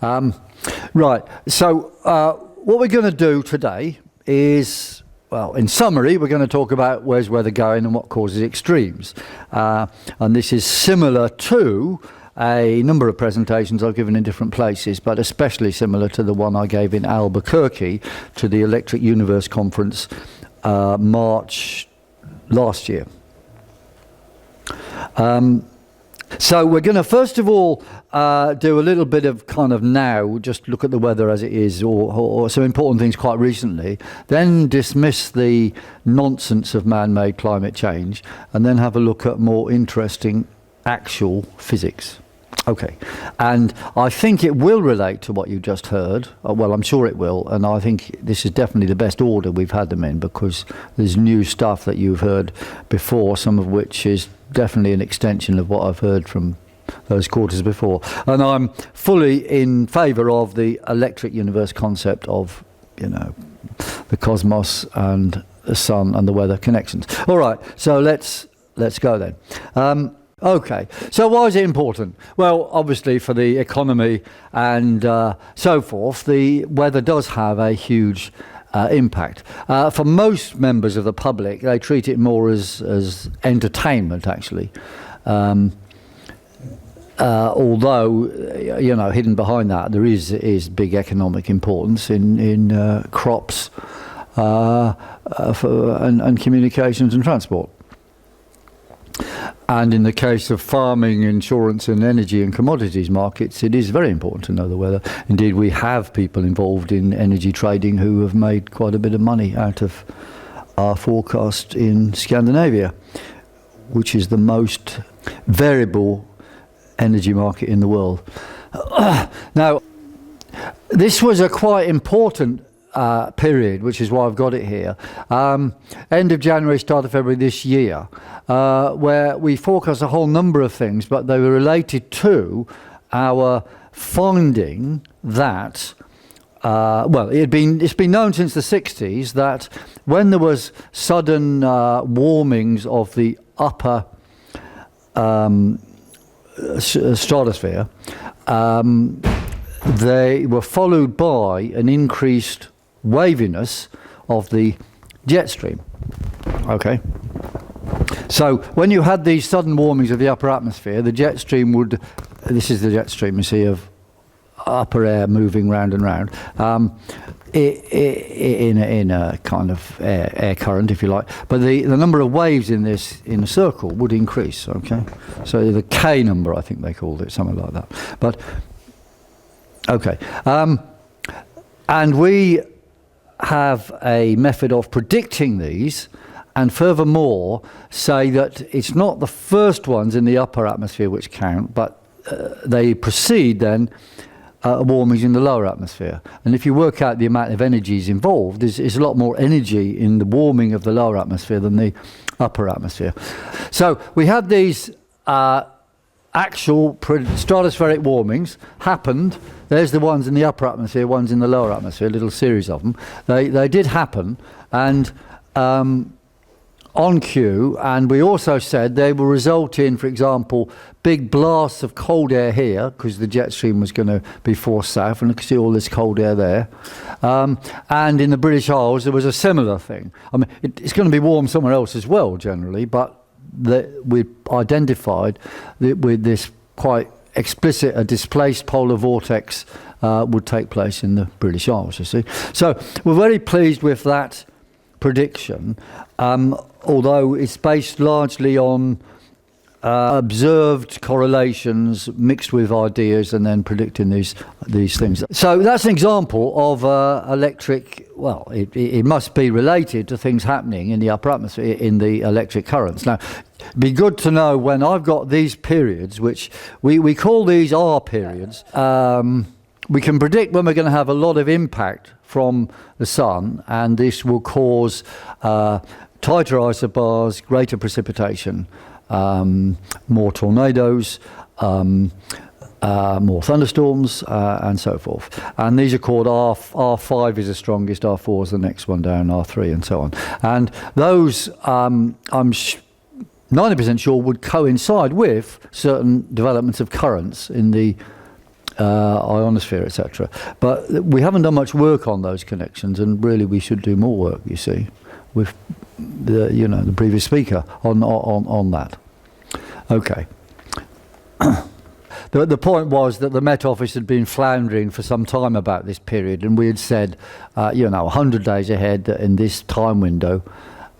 Right, so what we're going to do today is, well, in summary, we're going to talk about where's weather going and what causes extremes. And this is similar to a number of presentations I've given in different places, but especially similar to the one I gave in Albuquerque to the Electric Universe Conference March last year. So we're going to first of all do a little bit of kind of now, just look at the weather as it is, or some important things quite recently, then dismiss the nonsense of man-made climate change, and then have a look at more interesting actual physics. Okay, and I think it will relate to what you just heard. Well, I'm sure it will, and I think this is definitely the best order we've had them in, because there's new stuff that you've heard before, some of which is definitely an extension of what I've heard from those quarters before. And I'm fully in favour of the electric universe concept of, you know, the cosmos and the sun and the weather connections. All right, so let's go then. Okay, so why is it important? Well, obviously for the economy and so forth, the weather does have a huge impact. For most members of the public, they treat it more as entertainment, actually. Although, you know, hidden behind that, there is big economic importance in crops and communications and transport. And in the case of farming, insurance and energy and commodities markets, it is very important to know the weather. Indeed, we have people involved in energy trading who have made quite a bit of money out of our forecast in Scandinavia, which is the most variable energy market in the world. Now, this was a quite important period, which is why I've got it here. End of January, start of February this year, where we forecast a whole number of things, but they were related to our finding that, well, it's been known since the 60s that when there was sudden warmings of the upper stratosphere, they were followed by an increased waviness of the jet stream. Okay, so when you had these sudden warmings of the upper atmosphere, the jet stream would, this is the jet stream you see of upper air moving round and round, in a kind of air current, if you like, but the number of waves in a circle would increase. Okay, so the K number, I think they called it, something like that. But okay, and we have a method of predicting these, and furthermore say that it's not the first ones in the upper atmosphere which count, but they precede then warmings in the lower atmosphere. And if you work out the amount of energies involved, there's a lot more energy in the warming of the lower atmosphere than the upper atmosphere. So we have these actual stratospheric warmings happened. There's the ones in the upper atmosphere, ones in the lower atmosphere, a little series of them. They did happen, and on cue, and we also said they will result in, for example, big blasts of cold air here, because the jet stream was going to be forced south, and you can see all this cold air there. And in the British Isles, there was a similar thing. I mean, it's going to be warm somewhere else as well, generally, but we identified that with this quite explicit, a displaced polar vortex would take place in the British Isles, you see. So we're very pleased with that prediction, although it's based largely on observed correlations mixed with ideas and then predicting these things. So that's an example of electric, well, it must be related to things happening in the upper atmosphere, in the electric currents. Now, it'd be good to know when I've got these periods, which we call these R periods, we can predict when we're going to have a lot of impact from the sun, and this will cause tighter isobars, greater precipitation, more tornadoes, more thunderstorms, and so forth. And these are called R5 is the strongest, R4 is the next one down, R3 and so on. And those, I'm 90% sure, would coincide with certain developments of currents in the ionosphere, etc. But we haven't done much work on those connections, and really we should do more work, you see, with the previous speaker on that. Okay. The point was that the Met Office had been floundering for some time about this period, and we had said, 100 days ahead in this time window,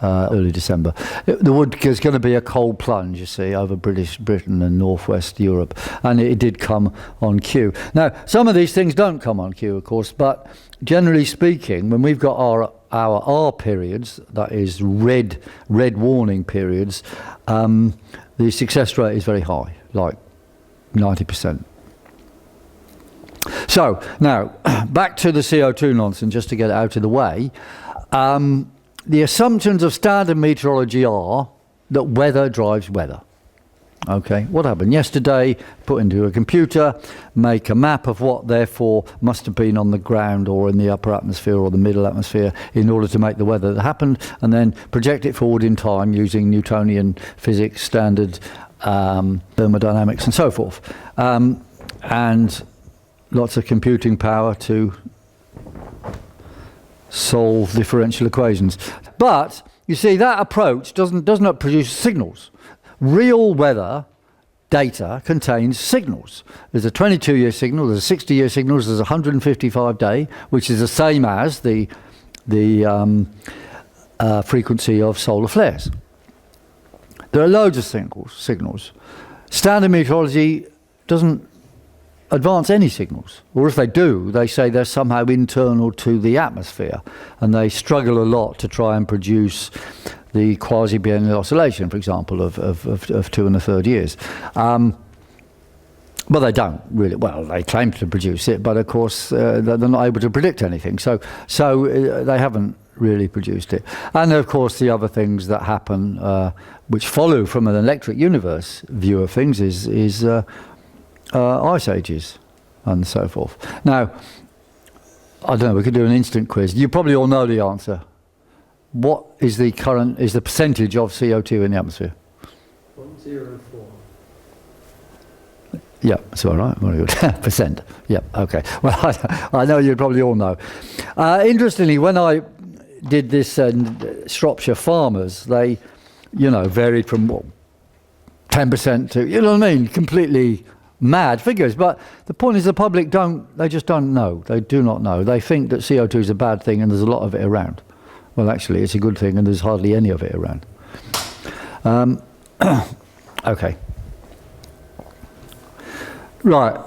early December, there's going to be a cold plunge, you see, over Britain and northwest Europe, and it did come on cue. Now, some of these things don't come on cue, of course, but generally speaking, when we've got our R periods, that is red warning periods, the success rate is very high, like 90%. So, now, back to the CO2 nonsense, just to get it out of the way. The assumptions of standard meteorology are that weather drives weather. Okay, what happened yesterday? Put into a computer, make a map of what therefore must have been on the ground or in the upper atmosphere or the middle atmosphere in order to make the weather that happened, and then project it forward in time using Newtonian physics, standard thermodynamics and so forth. And lots of computing power to solve differential equations. But you see, that approach does not produce signals. Real weather data contains signals. There's a 22-year signal, there's a 60-year signal, there's a 155-day, which is the same as the frequency of solar flares. There are loads of signals. Standard meteorology doesn't advance any signals, or if they do, they say they're somehow internal to the atmosphere, and they struggle a lot to try and produce the quasi-biennial oscillation, for example, of 2 1/3 years. But they don't really. Well, they claim to produce it, but of course they're not able to predict anything. So they haven't really produced it. And of course, the other things that happen, which follow from an electric universe view of things, is ice ages and so forth. Now, I don't know, we could do an instant quiz. You probably all know the answer. What is the percentage of CO2 in the atmosphere? 0.04. Yeah, that's all right. Very good. Percent. Yeah, okay. Well, I know you probably all know. Interestingly, when I did this Shropshire farmers, they, varied from 10% to, you know what I mean, completely mad figures. But the point is, the public just don't know. They do not know. They think that CO2 is a bad thing and there's a lot of it around. Well, actually, it's a good thing and there's hardly any of it around. Okay. Right.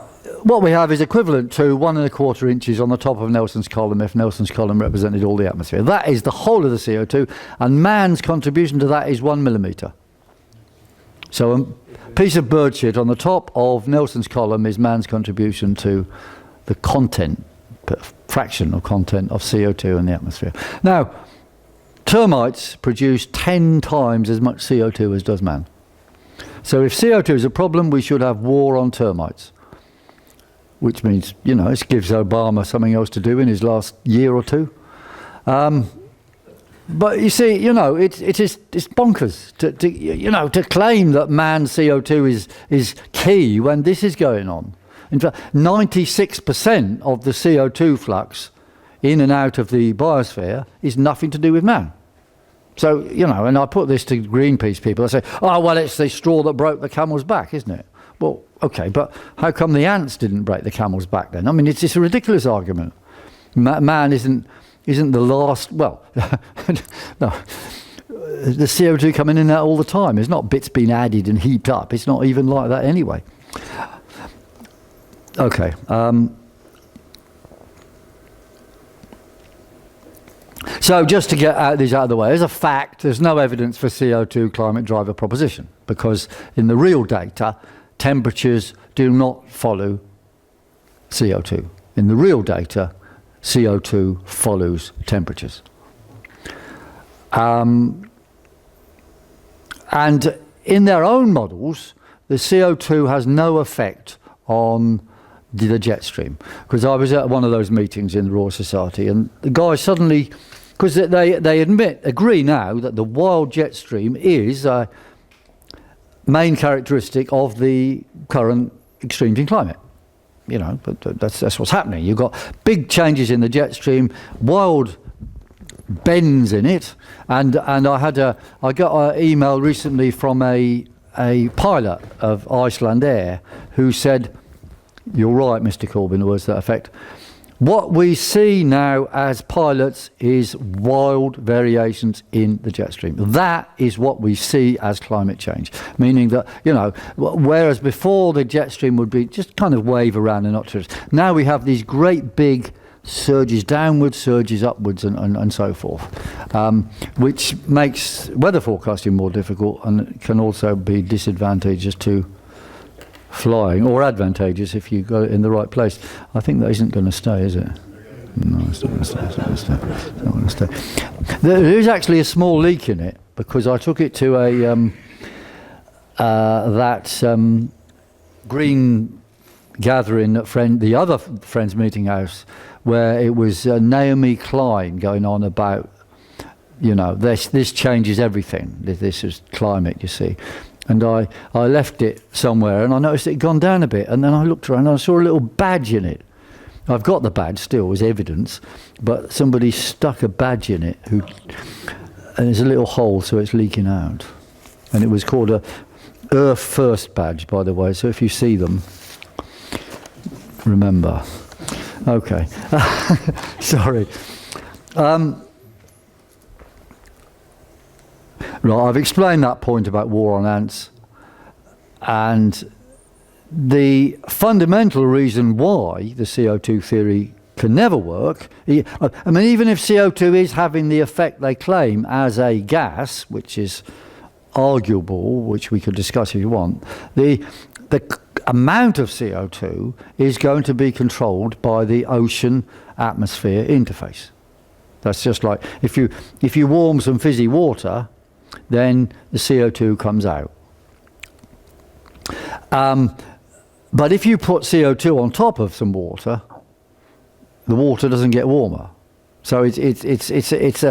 What we have is equivalent to 1 1/4 inches on the top of Nelson's column if Nelson's column represented all the atmosphere. That is the whole of the CO2, and man's contribution to that is 1 millimetre. So a piece of bird shit on the top of Nelson's column is man's contribution to the content, fraction of content of CO2 in the atmosphere. Now, termites produce 10 times as much CO2 as does man. So if CO2 is a problem, we should have war on termites, which means, it gives Obama something else to do in his last year or two. But you see, it's bonkers to claim that man's CO2 is key when this is going on. In fact, 96% of the CO2 flux in and out of the biosphere is nothing to do with man. So, and I put this to Greenpeace people. I say, oh, well, it's the straw that broke the camel's back, isn't it? Well, okay, but how come the ants didn't break the camel's back then? I mean, it's a ridiculous argument. Man isn't the last, well, no. The CO2 coming in and out all the time. It's not bits being added and heaped up. It's not even like that anyway. Okay. So just to get these out of the way, as a fact, there's no evidence for CO2 climate driver proposition, because in the real data, temperatures do not follow CO2. In the real data, CO2 follows temperatures. And in their own models, the CO2 has no effect on the jet stream. Because I was at one of those meetings in the Royal Society, and the guys suddenly, because they agree now that the wild jet stream is a main characteristic of the current extremes in climate. but that's what's happening. You've got big changes in the jet stream, wild bends in it, and I got an email recently from a pilot of Iceland Air who said, "You're right, Mr. Corbyn," words to that effect. What we see now as pilots is wild variations in the jet stream. That is what we see as climate change, meaning that, whereas before the jet stream would be just kind of wave around and not to, now we have these great big surges downwards, surges upwards, and so forth, which makes weather forecasting more difficult and can also be disadvantageous to flying, or advantageous if you got it in the right place. I think that isn't going to stay, is it? No, it's not going to stay. There is actually a small leak in it, because I took it to green gathering at the other Friends Meeting House, where it was Naomi Klein going on about, this changes everything. This is climate, you see. And I left it somewhere, and I noticed it had gone down a bit, and then I looked around and I saw a little badge in it. I've got the badge still as evidence, but somebody stuck a badge in it, and there's a little hole, so it's leaking out. And it was called a Earth First badge, by the way, so if you see them, remember. Okay. Sorry. Right, I've explained that point about war on ants, and the fundamental reason why the CO2 theory can never work, even if CO2 is having the effect they claim as a gas, which is arguable, which we could discuss if you want, the amount of CO2 is going to be controlled by the ocean-atmosphere interface. That's just like if you warm some fizzy water, then the CO2 comes out. But if you put CO2 on top of some water, the water doesn't get warmer. So there's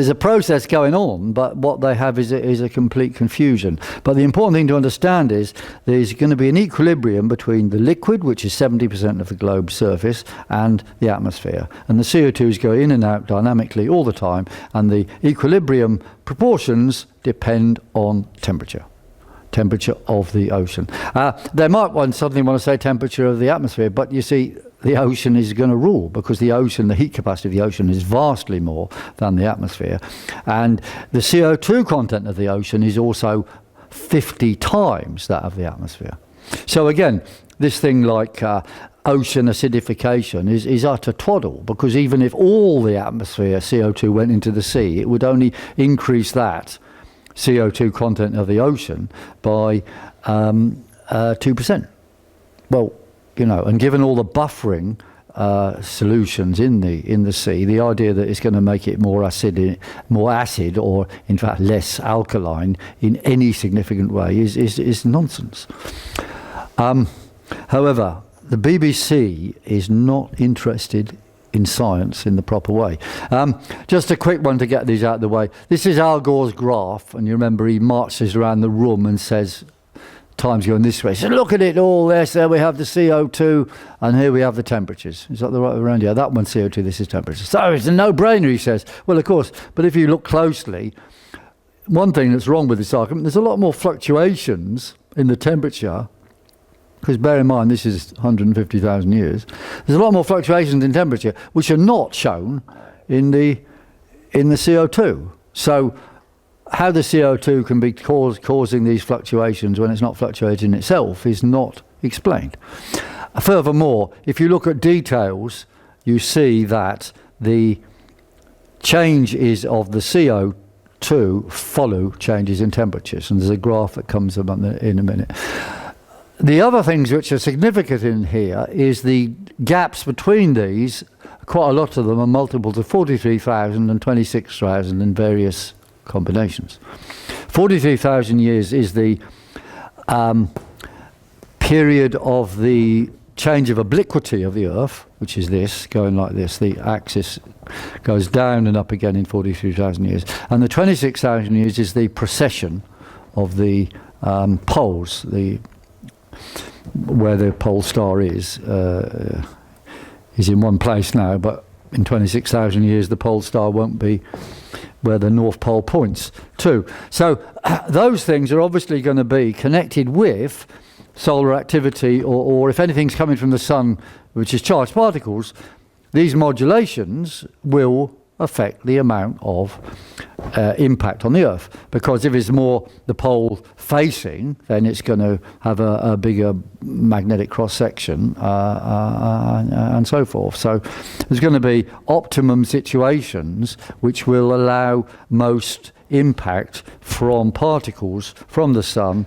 a process going on, but what they have is a complete confusion. But the important thing to understand is there's going to be an equilibrium between the liquid, which is 70% of the globe's surface, and the atmosphere. And the CO2s go in and out dynamically all the time, and the equilibrium proportions depend on temperature of the ocean. They might suddenly want to say temperature of the atmosphere, but you see, the ocean is going to rule, because the heat capacity of the ocean is vastly more than the atmosphere. And the CO2 content of the ocean is also 50 times that of the atmosphere. So again, this thing like ocean acidification is utter twaddle, because even if all the atmosphere CO2 went into the sea, it would only increase that CO2 content of the ocean by 2%. Well, and given all the buffering solutions in the sea, the idea that it's going to make it more acid, or in fact less alkaline in any significant way is nonsense. However, the BBC is not interested in science in the proper way. Just a quick one to get these out of the way. This is Gores Graph, and you remember he marches around the room and says, time's going this way. So look at it all there. So we have the CO2, and here we have the temperatures. Is that the right way around? Yeah, that one's CO2, this is temperature. So it's a no-brainer, he says. Well, of course, but if you look closely, one thing that's wrong with this argument, there's a lot more fluctuations in the temperature, because bear in mind, this is 150,000 years. There's a lot more fluctuations in temperature, which are not shown in the CO2. So how the CO2 can be causing these fluctuations when it's not fluctuating itself is not explained. Furthermore, if you look at details, you see that the changes of the CO2 follow changes in temperatures, and there's a graph that comes up in a minute. The other things which are significant in here is the gaps between these. Quite a lot of them are multiples of 43,000 and 26,000 in various combinations. 43,000 years is the period of the change of obliquity of the Earth, which is this, going like this. The axis goes down and up again in 43,000 years. And the 26,000 years is the precession of the poles, the where the pole star is in one place now, but in 26,000 years the pole star won't be where the North Pole points to. So those things are obviously going to be connected with solar activity, or if anything's coming from the sun, which is charged particles, these modulations will affect the amount of impact on the Earth. Because if it's more the pole facing, then it's going to have a bigger magnetic cross-section and so forth. So there's going to be optimum situations which will allow most impact from particles from the sun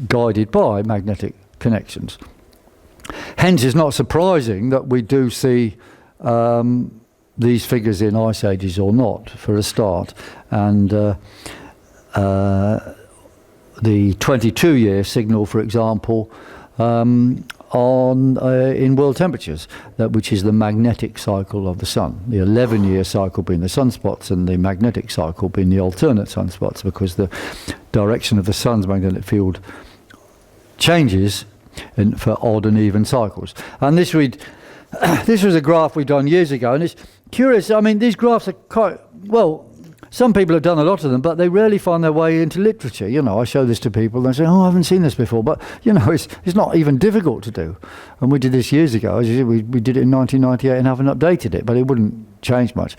guided by magnetic connections. Hence, it's not surprising that we do see these figures in ice ages or not, for a start. And the 22-year signal, for example, in world temperatures, which is the magnetic cycle of the sun. The 11-year cycle being the sunspots, and the magnetic cycle being the alternate sunspots, because the direction of the sun's magnetic field changes for odd and even cycles. And this was a graph we'd done years ago, and it's curious. I mean, these graphs are quite, well, some people have done a lot of them, but they rarely find their way into literature. You know, I show this to people, and they say, oh, I haven't seen this before. But, you know, it's not even difficult to do. And we did this years ago. As you see, we did it in 1998 and haven't updated it, but it wouldn't change much.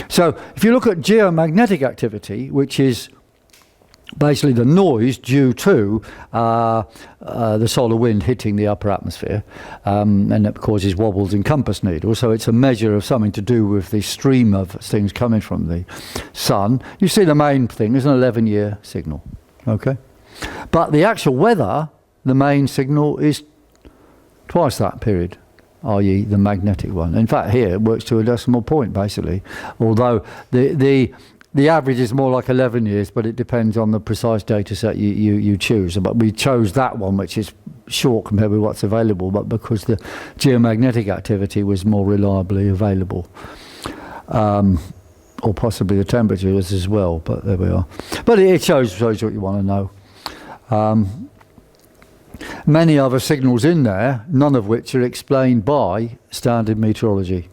So if you look at geomagnetic activity, which is basically the noise due to the solar wind hitting the upper atmosphere, and it causes wobbles in compass needles. So it's a measure of something to do with the stream of things coming from the sun. You see the main thing is an 11-year signal, okay? But the actual weather, the main signal is twice that period, i.e. the magnetic one. In fact, here it works to a decimal point, basically, although the average is more like 11 years, but it depends on the precise data set you choose. But we chose that one, which is short compared with what's available, but because the geomagnetic activity was more reliably available. Or possibly the temperatures as well, but there we are. But it shows what you want to know. Many other signals in there, none of which are explained by standard meteorology.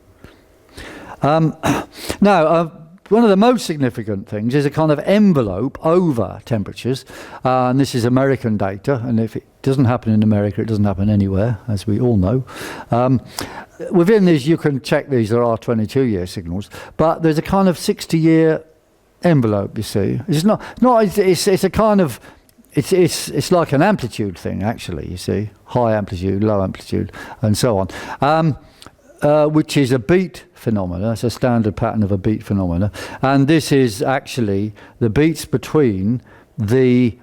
Now, one of the most significant things is a kind of envelope over temperatures, and this is American data, and if it doesn't happen in America, it doesn't happen anywhere, as we all know. Within these, you can check these, there are 22-year signals, but there's a kind of 60-year envelope, you see. It's it's a kind of, it's like an amplitude thing, actually, you see. High amplitude, low amplitude, and so on. Which is a beat phenomena. It's a standard pattern of a beat phenomena. And this is actually the beats between the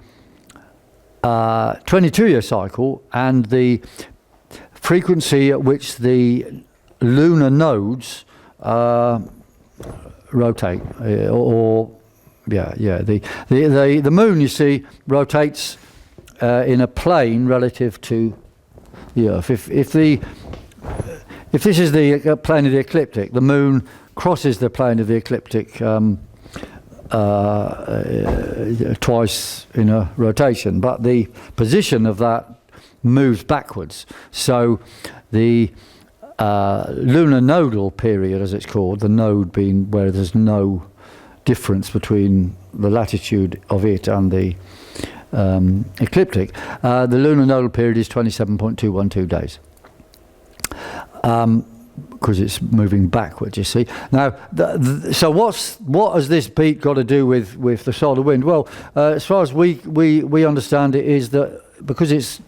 22-year cycle and the frequency at which the lunar nodes rotate. The moon, you see, rotates in a plane relative to the Earth. If this is the plane of the ecliptic, the moon crosses the plane of the ecliptic twice in a rotation, but the position of that moves backwards. So the lunar nodal period, as it's called, the node being where there's no difference between the latitude of it and the ecliptic, the lunar nodal period is 27.212 days. Because it's moving backwards, you see. Now, so what has this beat got to do with the solar wind? Well, as far as we understand it, is that because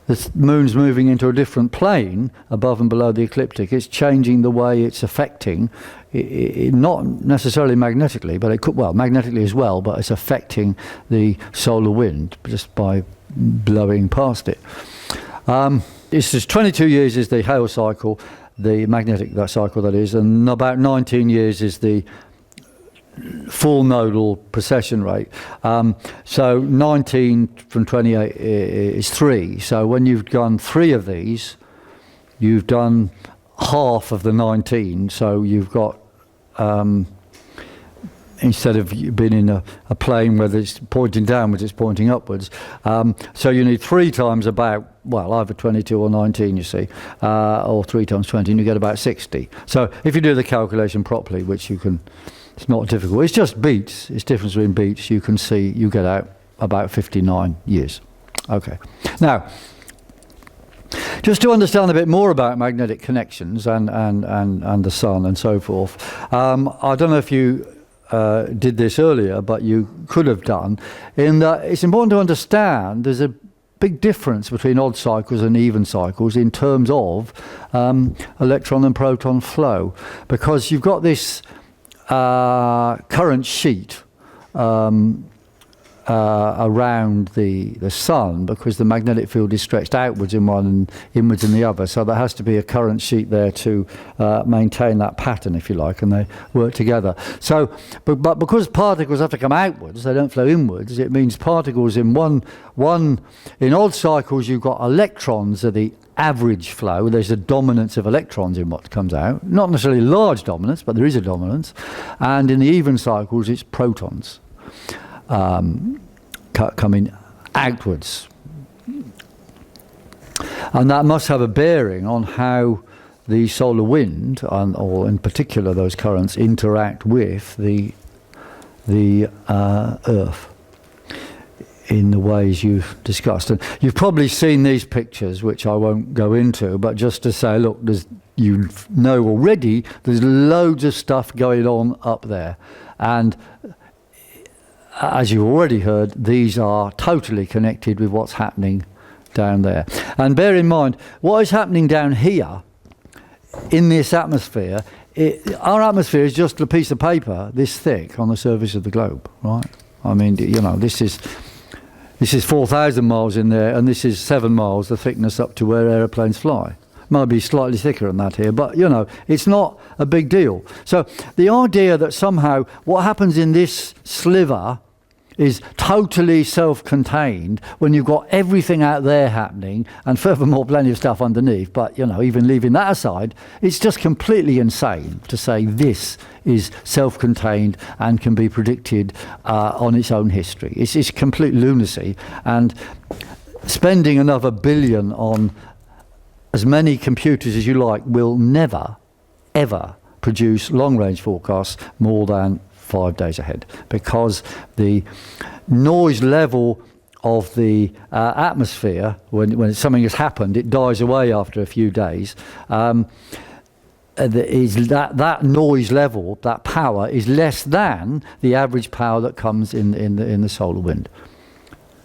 the moon's moving into a different plane above and below the ecliptic, it's changing the way it's affecting, not necessarily magnetically, but it could, well, magnetically as well, but it's affecting the solar wind just by blowing past it. This is 22 years is the Hale cycle, the magnetic cycle that is, and about 19 years is the full nodal precession rate. So 19 from 28 is 3. So when you've done 3 of these, you've done half of the 19. So you've got instead of being in a plane where it's pointing downwards, it's pointing upwards. So you need 3 times about, well, either 22 or 19, you see, or 3 times 20, and you get about 60. So if you do the calculation properly, which you can, it's not difficult. It's just beats. It's difference between beats. You can see you get out about 59 years. Okay. Now, just to understand a bit more about magnetic connections and the sun and so forth, I don't know if you did this earlier, but you could have done, in that it's important to understand there's a big difference between odd cycles and even cycles in terms of electron and proton flow, because you've got this current sheet around the sun, because the magnetic field is stretched outwards in one and inwards in the other, so there has to be a current sheet there to maintain that pattern, if you like, and they work together. So but because particles have to come outwards, they don't flow inwards, it means particles in one in odd cycles you've got electrons are the average flow. There's a dominance of electrons in what comes out, not necessarily large dominance, but there is a dominance. And in the even cycles it's protons coming outwards, and that must have a bearing on how the solar wind, or in particular those currents, interact with the Earth in the ways you've discussed. And you've probably seen these pictures, which I won't go into, but just to say, look, you know already there's loads of stuff going on up there, and as you've already heard, these are totally connected with what's happening down there. And bear in mind, what is happening down here in this atmosphere, our atmosphere is just a piece of paper this thick on the surface of the globe, right? I mean, you know, this is 4,000 miles in there, and this is 7 miles, the thickness up to where aeroplanes fly. Might be slightly thicker than that here, but you know, it's not a big deal. So the idea that somehow what happens in this sliver is totally self-contained when you've got everything out there happening, and furthermore plenty of stuff underneath, but you know, even leaving that aside, it's just completely insane to say this is self-contained and can be predicted on its own history. It's complete lunacy, and spending another billion on as many computers as you like will never, ever produce long-range forecasts more than 5 days ahead, because the noise level of the atmosphere, when something has happened, it dies away after a few days. Is that noise level, that power, is less than the average power that comes in the solar wind.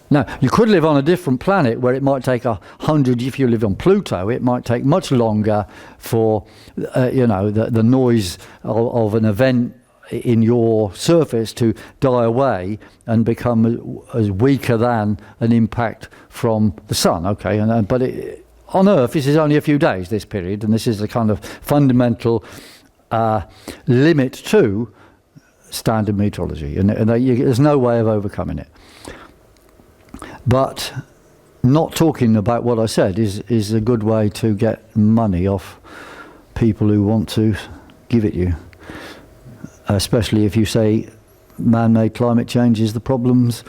Now, you could live on a different planet where it might take 100, if you live on Pluto, it might take much longer for, the noise of an event in your surface to die away and become as weaker than an impact from the sun. Okay, but on Earth, this is only a few days, this period, and this is a kind of fundamental limit to standard meteorology, and there's no way of overcoming it. But not talking about what I said is a good way to get money off people who want to give it you, especially if you say man-made climate change is the problems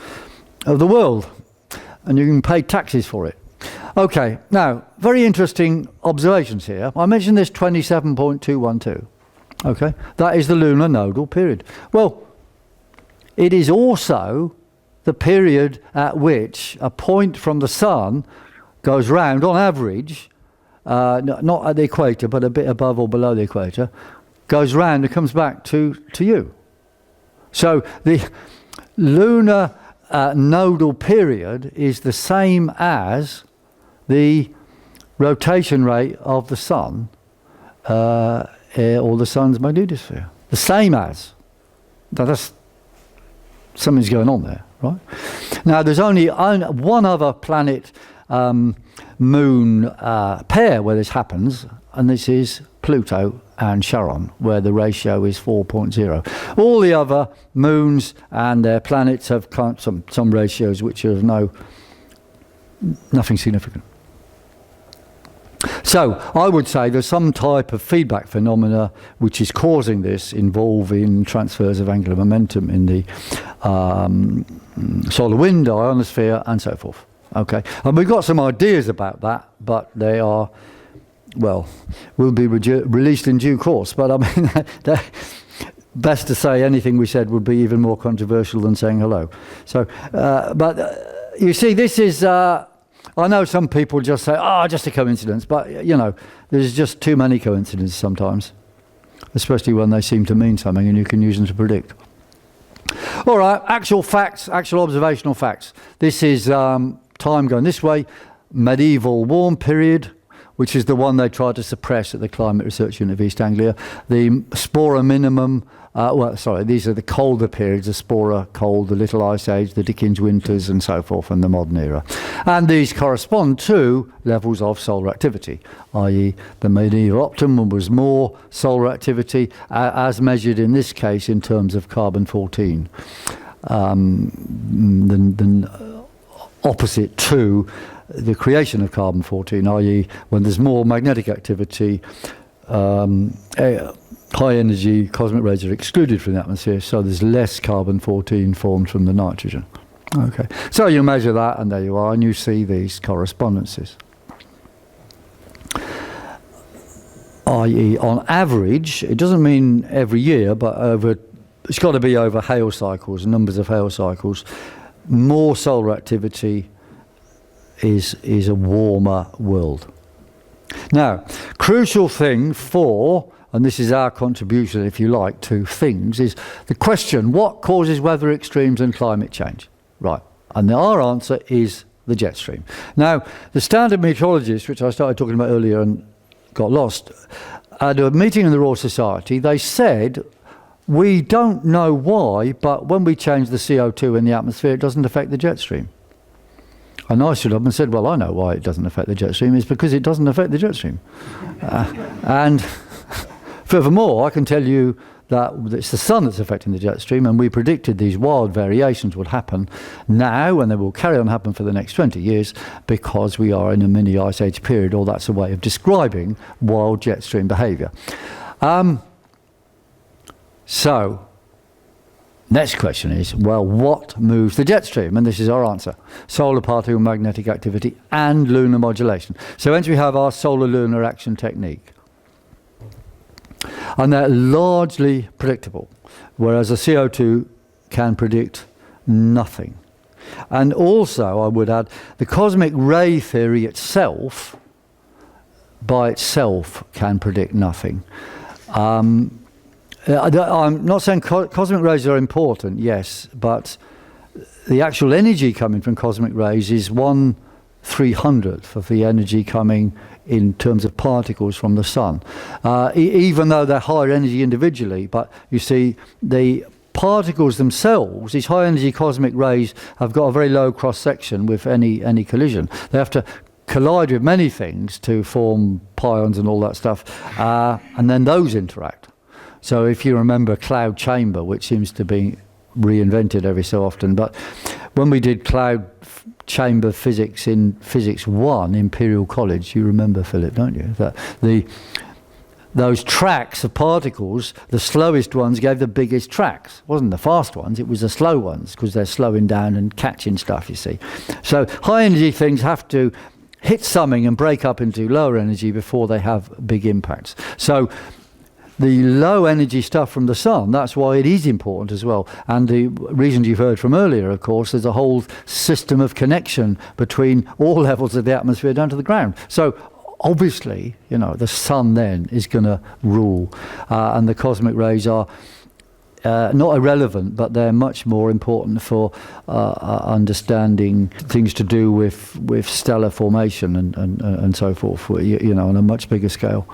of the world, and you can pay taxes for it. Okay, now, very interesting observations here. I mentioned this 27.212. Okay, that is the lunar nodal period. Well, it is also the period at which a point from the sun goes round, on average, not at the equator, but a bit above or below the equator, goes round and comes back to you. So the lunar nodal period is the same as the rotation rate of the sun or the sun's magnetosphere. The same as. Now that's something's going on there, right? Now there's only one other planet moon pair where this happens, and this is Pluto and Charon, where the ratio is 4.0. All the other moons and their planets have some ratios which are of nothing significant. So I would say there's some type of feedback phenomena which is causing this, involving transfers of angular momentum in the solar wind, ionosphere, and so forth. Okay, and we've got some ideas about that, but they are, well, will be released in due course. But I mean, best to say anything we said would be even more controversial than saying hello. So, you see, this is. I know some people just say, just a coincidence, but, you know, there's just too many coincidences sometimes, especially when they seem to mean something and you can use them to predict. All right, actual facts, actual observational facts. This is time going this way, medieval warm period, which is the one they tried to suppress at the Climate Research Unit of East Anglia. The Spora minimum, these are the colder periods, the Spora cold, the Little Ice Age, the Dickens winters, and so forth, and the modern era. And these correspond to levels of solar activity, i.e. the medieval optimum was more solar activity, as measured in this case in terms of carbon-14, than opposite to the creation of carbon-14, i.e. when there's more magnetic activity, high energy cosmic rays are excluded from the atmosphere, so there's less carbon-14 formed from the nitrogen. Okay, so you measure that and there you are, and you see these correspondences. I.e. on average, it doesn't mean every year, but it's got to be over hail cycles, numbers of hail cycles. More solar activity is a warmer world. Now, crucial thing for, and this is our contribution, if you like, to things, is the question, what causes weather extremes and climate change? Right, and our answer is the jet stream. Now, the standard meteorologists, which I started talking about earlier and got lost, at a meeting in the Royal Society, they said, we don't know why, but when we change the CO2 in the atmosphere, it doesn't affect the jet stream. And I stood up and said, well, I know why it doesn't affect the jet stream. It's because it doesn't affect the jet stream. And furthermore, I can tell you that it's the sun that's affecting the jet stream, and we predicted these wild variations would happen now, and they will carry on happening for the next 20 years because we are in a mini ice age period, or that's a way of describing wild jet stream behaviour. So, next question is, well, what moves the jet stream? And this is our answer. Solar particle magnetic activity and lunar modulation. So hence we have our solar lunar action technique. And they're largely predictable, whereas a CO2 can predict nothing. And also, I would add, the cosmic ray theory itself, by itself, can predict nothing. I'm not saying cosmic rays are important, yes, but the actual energy coming from cosmic rays is 1/300th of the energy coming in terms of particles from the sun. Even though they're higher energy individually, but you see the particles themselves, these high energy cosmic rays, have got a very low cross section with any collision. They have to collide with many things to form pions and all that stuff, and then those interact. So if you remember cloud chamber, which seems to be reinvented every so often, but when we did cloud chamber physics in Physics 1, Imperial College, you remember, Philip, don't you? That those tracks of particles, the slowest ones gave the biggest tracks. It wasn't the fast ones, it was the slow ones, because they're slowing down and catching stuff, you see. So high energy things have to hit something and break up into lower energy before they have big impacts. So the low energy stuff from the sun, that's why it is important as well. And the reasons you've heard from earlier, of course, there's a whole system of connection between all levels of the atmosphere down to the ground. So obviously, you know, the sun then is going to rule. And the cosmic rays are not irrelevant, but they're much more important for understanding things to do with stellar formation and so forth, you know, on a much bigger scale.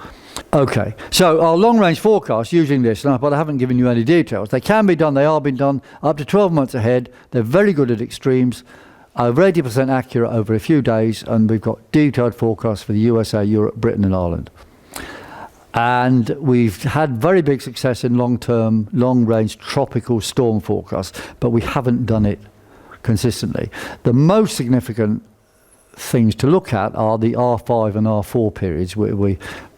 Okay, so our long-range forecast using this, but I haven't given you any details. They can be done, they are being done up to 12 months ahead. They're very good at extremes, over 80% accurate over a few days, and we've got detailed forecasts for the USA, Europe, Britain and Ireland. And we've had very big success in long-term, long-range tropical storm forecasts, but we haven't done it consistently. The most significant things to look at are the R5 and R4 periods.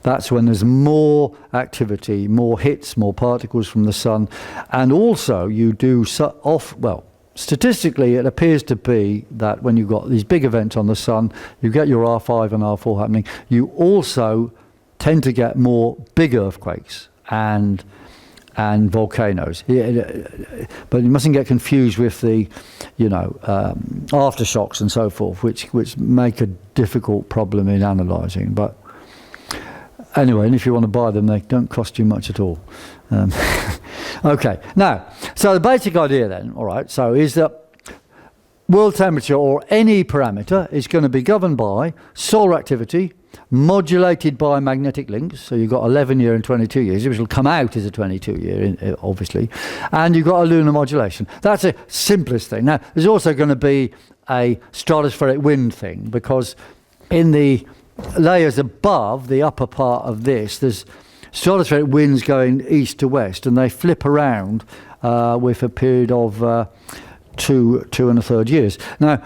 That's when there's more activity, more hits, more particles from the sun, and also you do statistically, it appears to be that when you've got these big events on the sun, you get your R5 and R4 happening. You also tend to get more big earthquakes and volcanoes. But you mustn't get confused with the, aftershocks and so forth, which make a difficult problem in analysing. But anyway, and if you want to buy them, they don't cost you much at all. Okay, now, so the basic idea then, all right, so is that world temperature or any parameter is going to be governed by solar activity, modulated by magnetic links. So you've got 11-year and 22 years, which will come out as a 22-year, obviously. And you've got a lunar modulation. That's the simplest thing. Now, there's also going to be a stratospheric wind thing, because in the layers above the upper part of this, there's stratospheric winds going east to west, and they flip around with a period of 2 1/3 years. Now,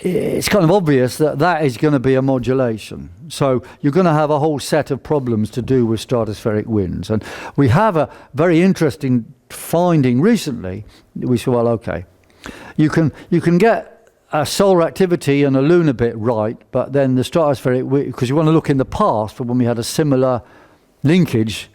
it's kind of obvious that is going to be a modulation. So you're going to have a whole set of problems to do with stratospheric winds. And we have a very interesting finding recently. We said, well, okay, you can get a solar activity and a lunar bit right, but then the stratospheric, because you want to look in the past for when we had a similar linkage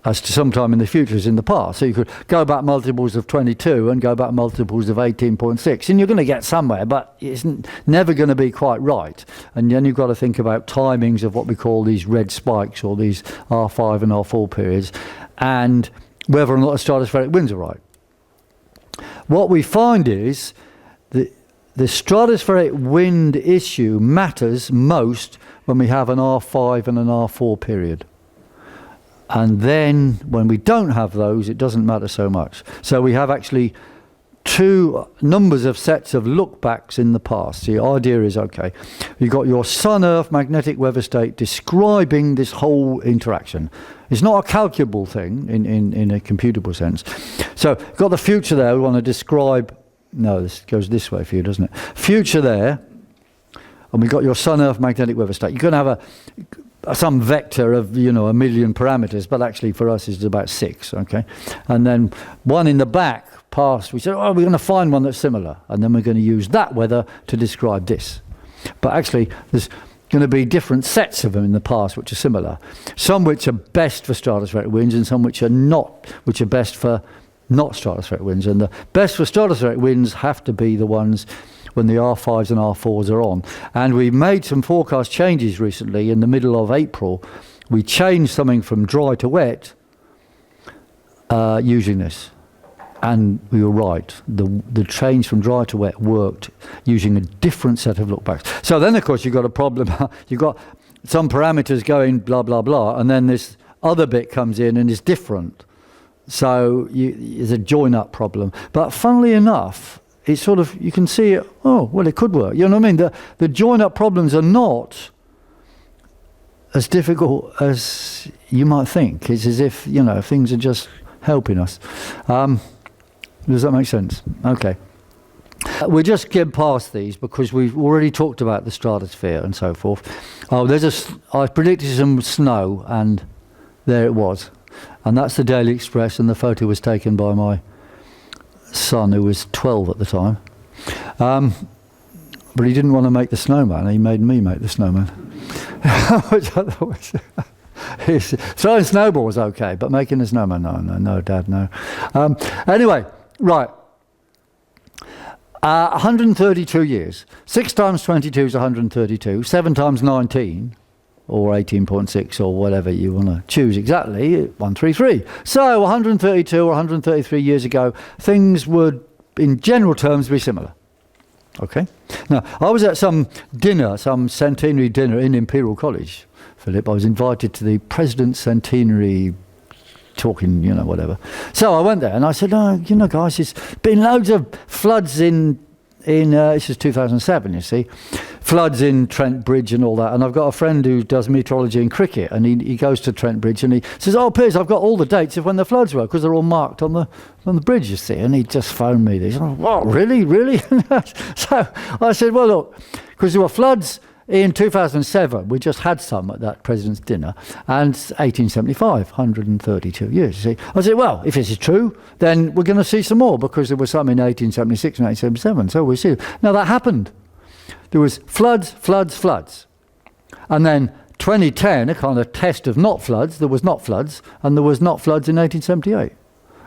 as to sometime in the future as in the past. So you could go back multiples of 22 and go back multiples of 18.6, and you're going to get somewhere, but it's never going to be quite right. And then you've got to think about timings of what we call these red spikes, or these R5 and R4 periods, and whether or not the stratospheric winds are right. What we find is that the stratospheric wind issue matters most when we have an R5 and an R4 period. And then when we don't have those, it doesn't matter so much. So we have actually two numbers of sets of look-backs in the past. The idea is, okay, you've got your Sun-Earth magnetic weather state describing this whole interaction. It's not a calculable thing in a computable sense. So you've got the future there. We want to describe... No, this goes this way for you, doesn't it? Future there, and we've got your Sun-Earth magnetic weather state. You're going to have some vector of, 1 million parameters, but actually for us it's about 6, okay? And then one in the back past, we said, we're going to find one that's similar, and then we're going to use that weather to describe this. But actually, there's going to be different sets of them in the past which are similar. Some which are best for stratospheric winds, and some which are not, which are best for not stratospheric winds. And the best for stratospheric winds have to be the ones when the R5s and R4s are on. And we made some forecast changes recently in the middle of April. We changed something from dry to wet using this. And we were right. The change from dry to wet worked using a different set of lookbacks. So then, of course, you've got a problem. You've got some parameters going blah, blah, blah, and then this other bit comes in and is different. So it's a join-up problem. But funnily enough, it's sort of, you can see it, it could work. You know what I mean? The join-up problems are not as difficult as you might think. It's as if, things are just helping us. Does that make sense? Okay. We'll just get past these because we've already talked about the stratosphere and so forth. I predicted some snow, and there it was. And that's the Daily Express, and the photo was taken by my son, who was 12 at the time. But he didn't want to make the snowman. He made me make the snowman. Which I thought was... Throwing snowballs okay, but making a snowman, no, Dad, no. Anyway, right. 132 years. 6 times 22 is 132. 7 times 19... or 18.6 or whatever you want to choose exactly, 133. So 132 or 133 years ago, things would, in general terms, be similar. Okay? Now, I was at some centenary dinner in Imperial College, Philip. I was invited to the President's Centenary talking, whatever. So I went there and I said, guys, there's been loads of floods in this is 2007, you see, floods in Trent Bridge and all that. And I've got a friend who does meteorology and cricket, and he goes to Trent Bridge and he says, Piers, I've got all the dates of when the floods were, because they're all marked on the bridge, you see. And he just phoned me this. What, really? So I said, well, look, Because there were floods in 2007. We just had some at that president's dinner, and 1875, 132 years. You see, I said, well, if this is true, then we're going to see some more, because there were some in 1876 and 1877. So we see. Now that happened. There was floods, floods, floods, and then 2010, a kind of test of not floods. There was not floods, and there was not floods in 1878,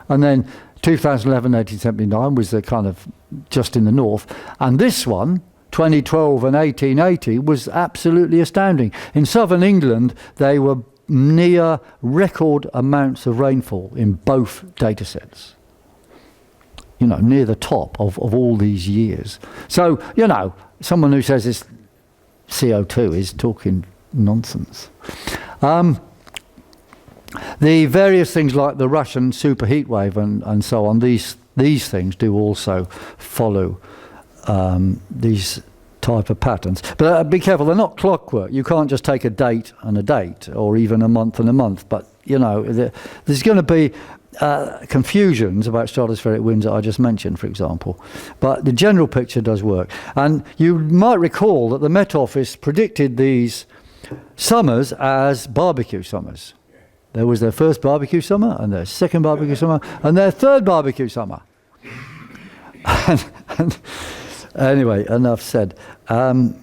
and then 2011, 1879 was the kind of just in the north, and this one, 2012 and 1880, was absolutely astounding. In southern England, they were near record amounts of rainfall in both data sets. You know, near the top of all these years. So, you know, someone who says it's CO2 is talking nonsense. The various things like the Russian superheat wave and so on, these things do also follow these type of patterns. But be careful, they're not clockwork. You can't just take a date and a date, or even a month and a month. But, you know, there's going to be confusions about stratospheric winds that I just mentioned, for example. But the general picture does work. And you might recall that the Met Office predicted these summers as barbecue summers. There was their first barbecue summer, and their second barbecue summer, and their third barbecue summer. and anyway, enough said. The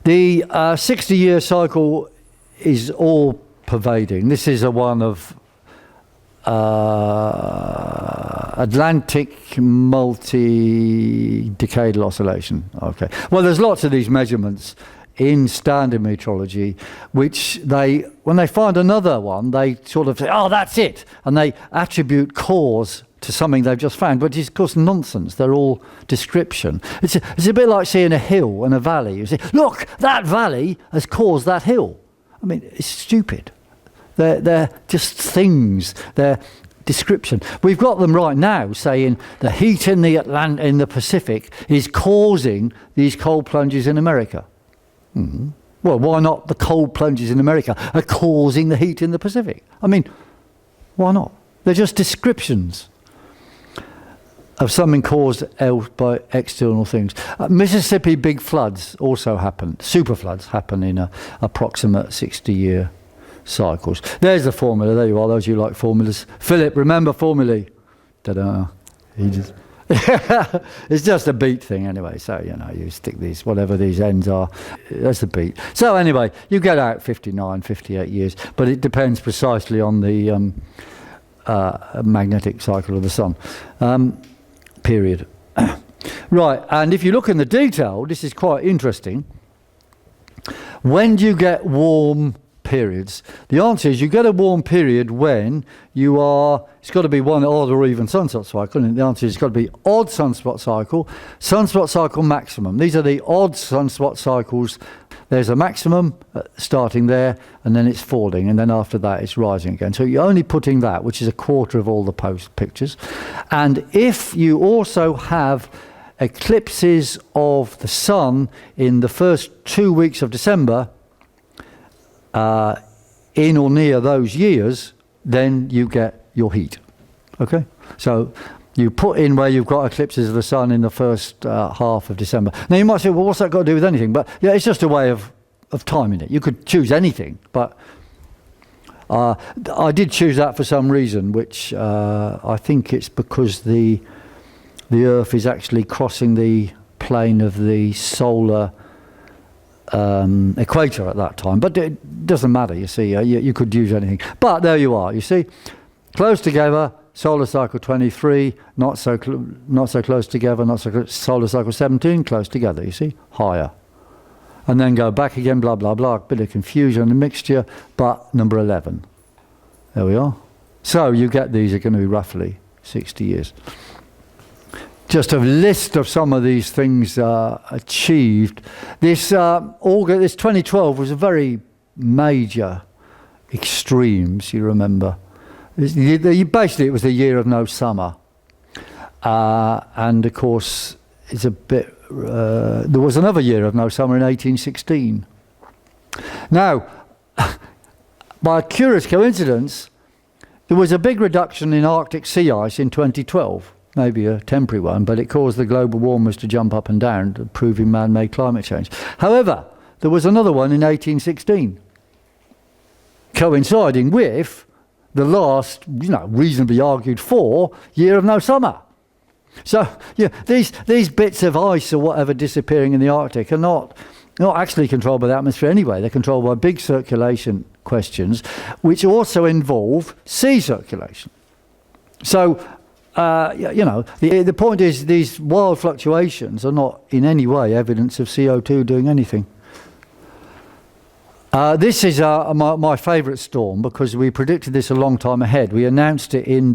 60-year cycle is all pervading. This is a one of Atlantic multidecadal oscillation. Okay. Well, there's lots of these measurements in standard meteorology, which when they find another one, they sort of say, oh, that's it. And they attribute cause to something they've just found, but it's of course nonsense. They're all description. It's a bit like seeing a hill and a valley. You say, look, that valley has caused that hill. I mean, it's stupid. They're just things. They're description. We've got them right now saying the heat in the Pacific is causing these cold plunges in America. Mm-hmm. Well, why not the cold plunges in America are causing the heat in the Pacific? I mean, why not? They're just descriptions of something caused by external things. Mississippi big floods also happen. Super floods happen in approximate 60-year cycles. There's the formula. There you are. Those of you like formulas. Philip, remember formulae. Ta-da. He just... It's just a beat thing anyway, so you know, you stick these, whatever these ends are, that's the beat. So anyway, you get out 59, 58 years, but it depends precisely on the magnetic cycle of the sun. Period. Right, and if you look in the detail, this is quite interesting. When do you get warm periods? The answer is you get a warm period when you are, it's got to be one odd or even sunspot cycle, and the answer is it's got to be odd sunspot cycle maximum. These are the odd sunspot cycles. There's a maximum starting there, and then it's falling, and then after that it's rising again. So you're only putting that, which is a quarter of all the post pictures. And if you also have eclipses of the sun in the first 2 weeks of December, in or near those years, then you get your heat. Okay? So you put in where you've got eclipses of the sun in the first half of December. Now you might say, well, what's that got to do with anything? But yeah, it's just a way of timing it. You could choose anything, but I did choose that for some reason, which I think it's because the Earth is actually crossing the plane of the solar equator at that time, but it doesn't matter. You see, you could use anything. But there you are. You see, close together. Solar cycle 23, not so close together. Not so close. Solar cycle 17, close together. You see, higher, and then go back again. Blah blah blah. Bit of confusion and mixture. But number 11. There we are. So you get these are going to be roughly 60 years. Just a list of some of these things achieved. This 2012 was a very major extremes, you remember. Basically, it was the year of no summer. And, of course, it's a bit... there was another year of no summer in 1816. Now, by a curious coincidence, there was a big reduction in Arctic sea ice in 2012. maybe a temporary one, but it caused the global warmers to jump up and down, proving man-made climate change. However, there was another one in 1816, coinciding with the last, reasonably argued for, year of no summer. So these bits of ice or whatever disappearing in the Arctic are not actually controlled by the atmosphere anyway. They're controlled by big circulation questions, which also involve sea circulation. So, the point is these wild fluctuations are not in any way evidence of CO2 doing anything. This is my favourite storm because we predicted this a long time ahead. We announced it in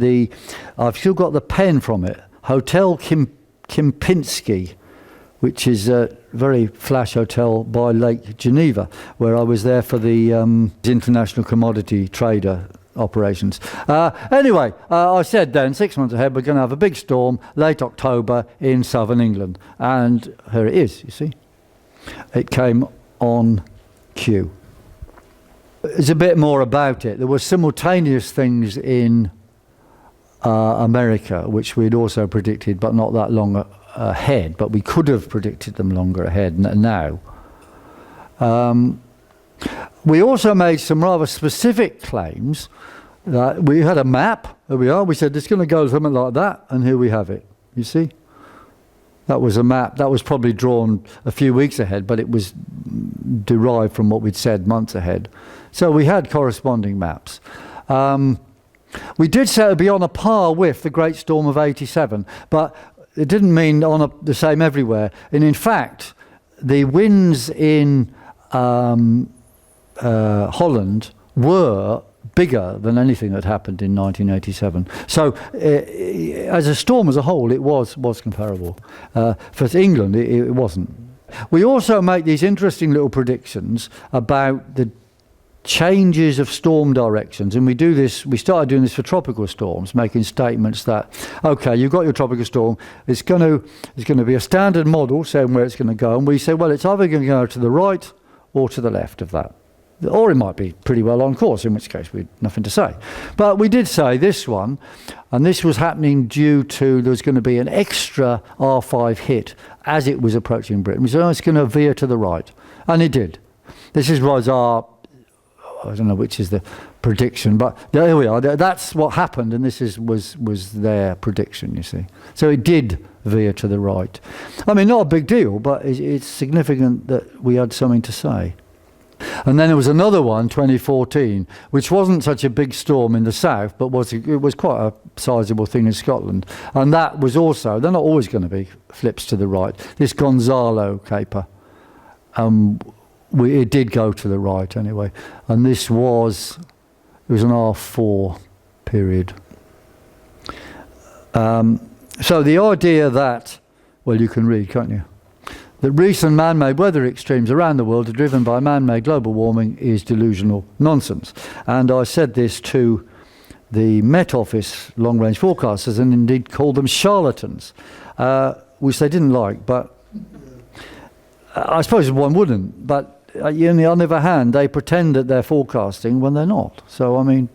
I've still got the pen from it, Hotel Kempinski, which is a very flash hotel by Lake Geneva, where I was there for the international commodity trader operations. Anyway, I said then, 6 months ahead, we're going to have a big storm, late October in southern England. And here it is, you see. It came on cue. There's a bit more about it. There were simultaneous things in America, which we'd also predicted, but not that long ahead. But we could have predicted them longer ahead now. We also made some rather specific claims. We had a map. There we are. We said it's going to go something like that, and here we have it. You see? That was a map. That was probably drawn a few weeks ahead, but it was derived from what we'd said months ahead. So we had corresponding maps. We did say it would be on a par with the Great Storm of '87, but it didn't mean the same everywhere. And in fact, the winds in Holland were bigger than anything that happened in 1987. So as a storm as a whole, it was comparable. For England, it wasn't. We also make these interesting little predictions about the changes of storm directions, and we started doing this for tropical storms, making statements that, okay, you've got your tropical storm, it's going to be a standard model saying where it's going to go, and we say, well, it's either going to go to the right or to the left of that. Or it might be pretty well on course, in which case we'd nothing to say. But we did say this one, and this was happening due to there was going to be an extra R5 hit as it was approaching Britain. We said, it's going to veer to the right. And it did. This was our, I don't know which is the prediction, but there we are. That's what happened, and this was their prediction, you see. So it did veer to the right. I mean, not a big deal, but it's significant that we had something to say. And then there was another one, 2014, which wasn't such a big storm in the south, but it was quite a sizable thing in Scotland. And that was also, they're not always going to be flips to the right. This Gonzalo caper, it did go to the right anyway. And it was an R4 period. So the idea that, well, you can read, can't you? That recent man-made weather extremes around the world are driven by man-made global warming is delusional nonsense. And I said this to the Met Office long-range forecasters and indeed called them charlatans, which they didn't like, but I suppose one wouldn't. But on the other hand, they pretend that they're forecasting when they're not. So, I mean,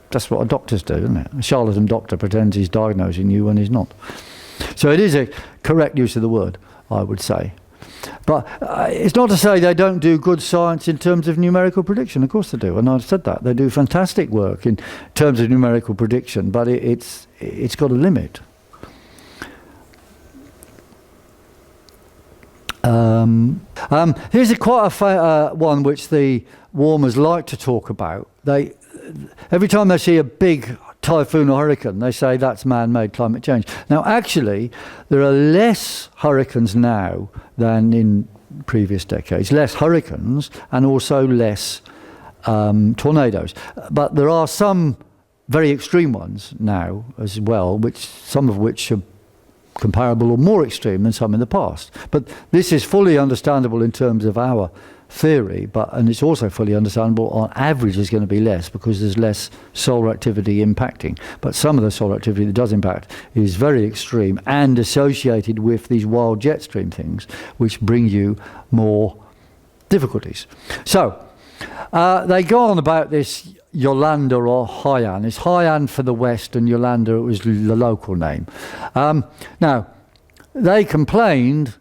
that's what doctors do, isn't it? A charlatan doctor pretends he's diagnosing you when he's not. So it is a correct use of the word, I would say. But it's not to say they don't do good science in terms of numerical prediction. Of course they do, and I've said that. They do fantastic work in terms of numerical prediction, but it's got a limit. Here's quite a one which the warmers like to talk about. Every time they see a big typhoon or hurricane, they say that's man-made climate change. Now, actually, there are less hurricanes now than in previous decades. Less hurricanes and also less tornadoes. But there are some very extreme ones now as well, some of which are comparable or more extreme than some in the past. But this is fully understandable in terms of our theory, and it's also fully understandable on average is going to be less because there's less solar activity impacting. But some of the solar activity that does impact is very extreme and associated with these wild jet stream things, which bring you more difficulties. So they go on about this Yolanda or Haiyan. It's Haiyan for the west and Yolanda, it was the local name. Now, they complained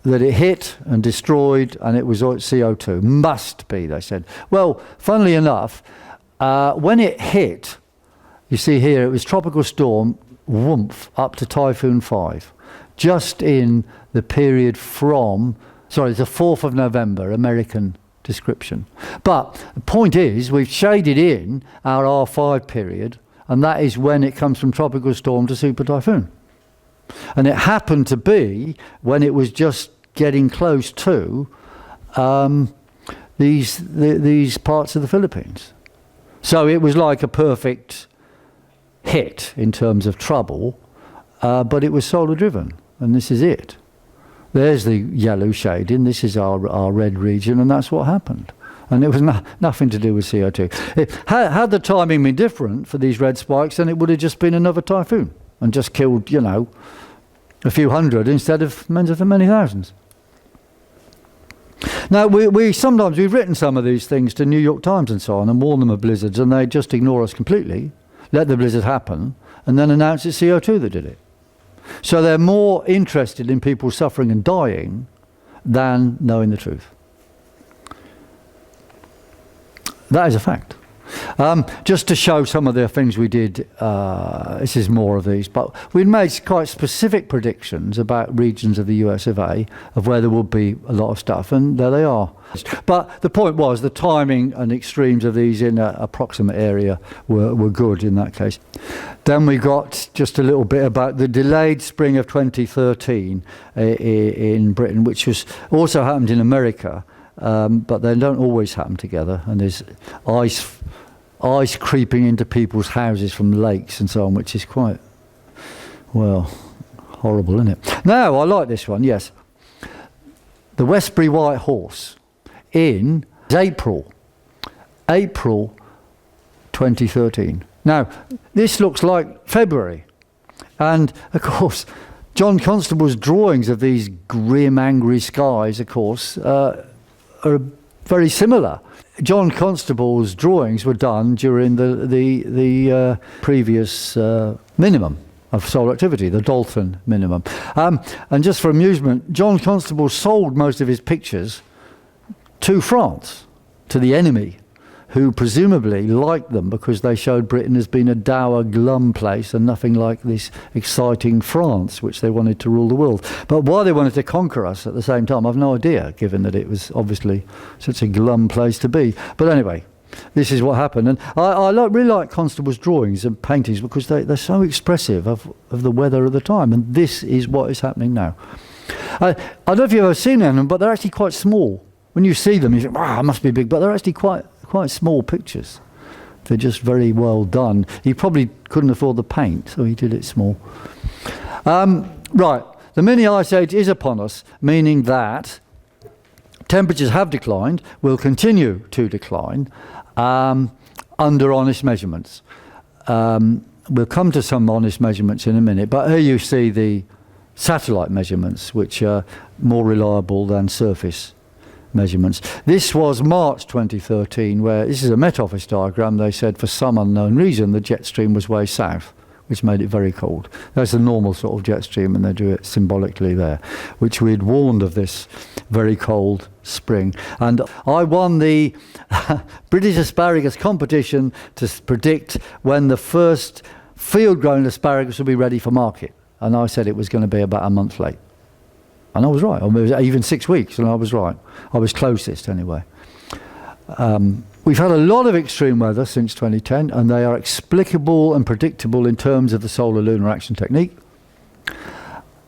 that it hit and destroyed and it was CO2. Must be, they said. Well, funnily enough, when it hit, you see here, it was tropical storm, whoomph, up to Typhoon 5. Just in the period from, sorry, the 4th of November, American description. But the point is, we've shaded in our R5 period, and that is when it comes from tropical storm to super typhoon. And it happened to be when it was just getting close to these parts of the Philippines. So it was like a perfect hit in terms of trouble, but it was solar driven, and this is it. There's the yellow shading, this is our red region, and that's what happened. And it was nothing to do with CO2. Had the timing been different for these red spikes, then it would have just been another typhoon and just killed, you know, a few hundred instead of many thousands. Now, we've written some of these things to New York Times and so on and warned them of blizzards, and they just ignore us completely, let the blizzard happen, and then announce it's CO2 that did it. So they're more interested in people suffering and dying than knowing the truth. That is a fact. Just to show some of the things we did, this is more of these, but we made quite specific predictions about regions of the US of A, of where there would be a lot of stuff, and there they are. But the point was the timing and extremes of these in an approximate area were good in that case. Then we got just a little bit about the delayed spring of 2013 in Britain, which was also happened in America, but they don't always happen together, and there's ice creeping into people's houses from lakes and so on, which is quite, well, horrible, isn't it? Now, I like this one, yes. The Westbury White Horse in April 2013. Now, this looks like February. And, of course, John Constable's drawings of these grim, angry skies, of course, are very similar. John Constable's drawings were done during the previous minimum of solar activity, the Dalton minimum. And just for amusement, John Constable sold most of his pictures to France, to the enemy, who presumably liked them because they showed Britain as being a dour, glum place and nothing like this exciting France, which they wanted to rule the world. But why they wanted to conquer us at the same time, I've no idea, given that it was obviously such a glum place to be. But anyway, this is what happened. And I really like Constable's drawings and paintings because they're so expressive of the weather of the time. And this is what is happening now. I don't know if you've ever seen them, but they're actually quite small. When you see them, you think, wow, it must be big. But they're actually quite small pictures. They're just very well done. He probably couldn't afford the paint, so he did it small. Right, the mini ice age is upon us, meaning that temperatures have declined, will continue to decline under honest measurements. We'll come to some honest measurements in a minute, but here you see the satellite measurements, which are more reliable than surface measurements. This was March 2013, where this is a Met Office diagram. They said for some unknown reason the jet stream was way south, which made it very cold. That's the normal sort of jet stream, and they do it symbolically there, which we'd warned of this very cold spring. And I won the British asparagus competition to predict when the first field-grown asparagus would be ready for market. And I said it was going to be about a month late. And I was right. I mean, it was even 6 weeks, and I was right. I was closest, anyway. We've had a lot of extreme weather since 2010, and they are explicable and predictable in terms of the solar-lunar action technique.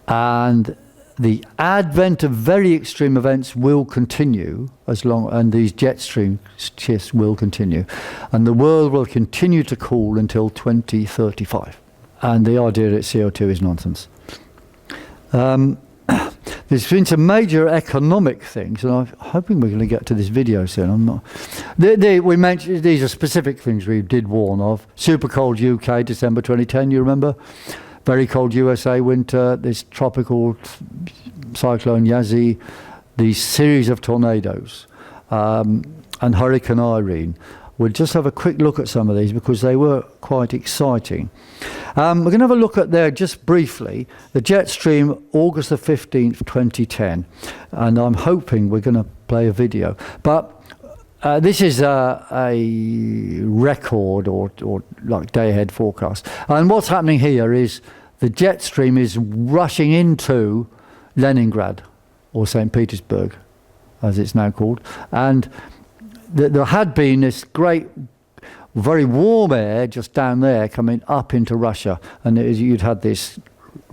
And the advent of very extreme events will continue and these jet stream shifts will continue. And the world will continue to cool until 2035. And the idea that CO2 is nonsense. There's been some major economic things, and I'm hoping we're going to get to this video soon. I'm not. We mentioned these are specific things we did warn of. Super cold UK, December 2010. You remember? Very cold USA winter. This tropical cyclone Yazzie. These series of tornadoes and Hurricane Irene we'll just have a quick look at some of these because they were quite exciting. We're going to have a look at there just briefly, the jet stream, August the 15th, 2010. And I'm hoping we're going to play a video. But this is a record or like day-ahead forecast. And what's happening here is the jet stream is rushing into Leningrad, or St. Petersburg, as it's now called. And there had been this great, very warm air just down there coming up into Russia. And you'd had this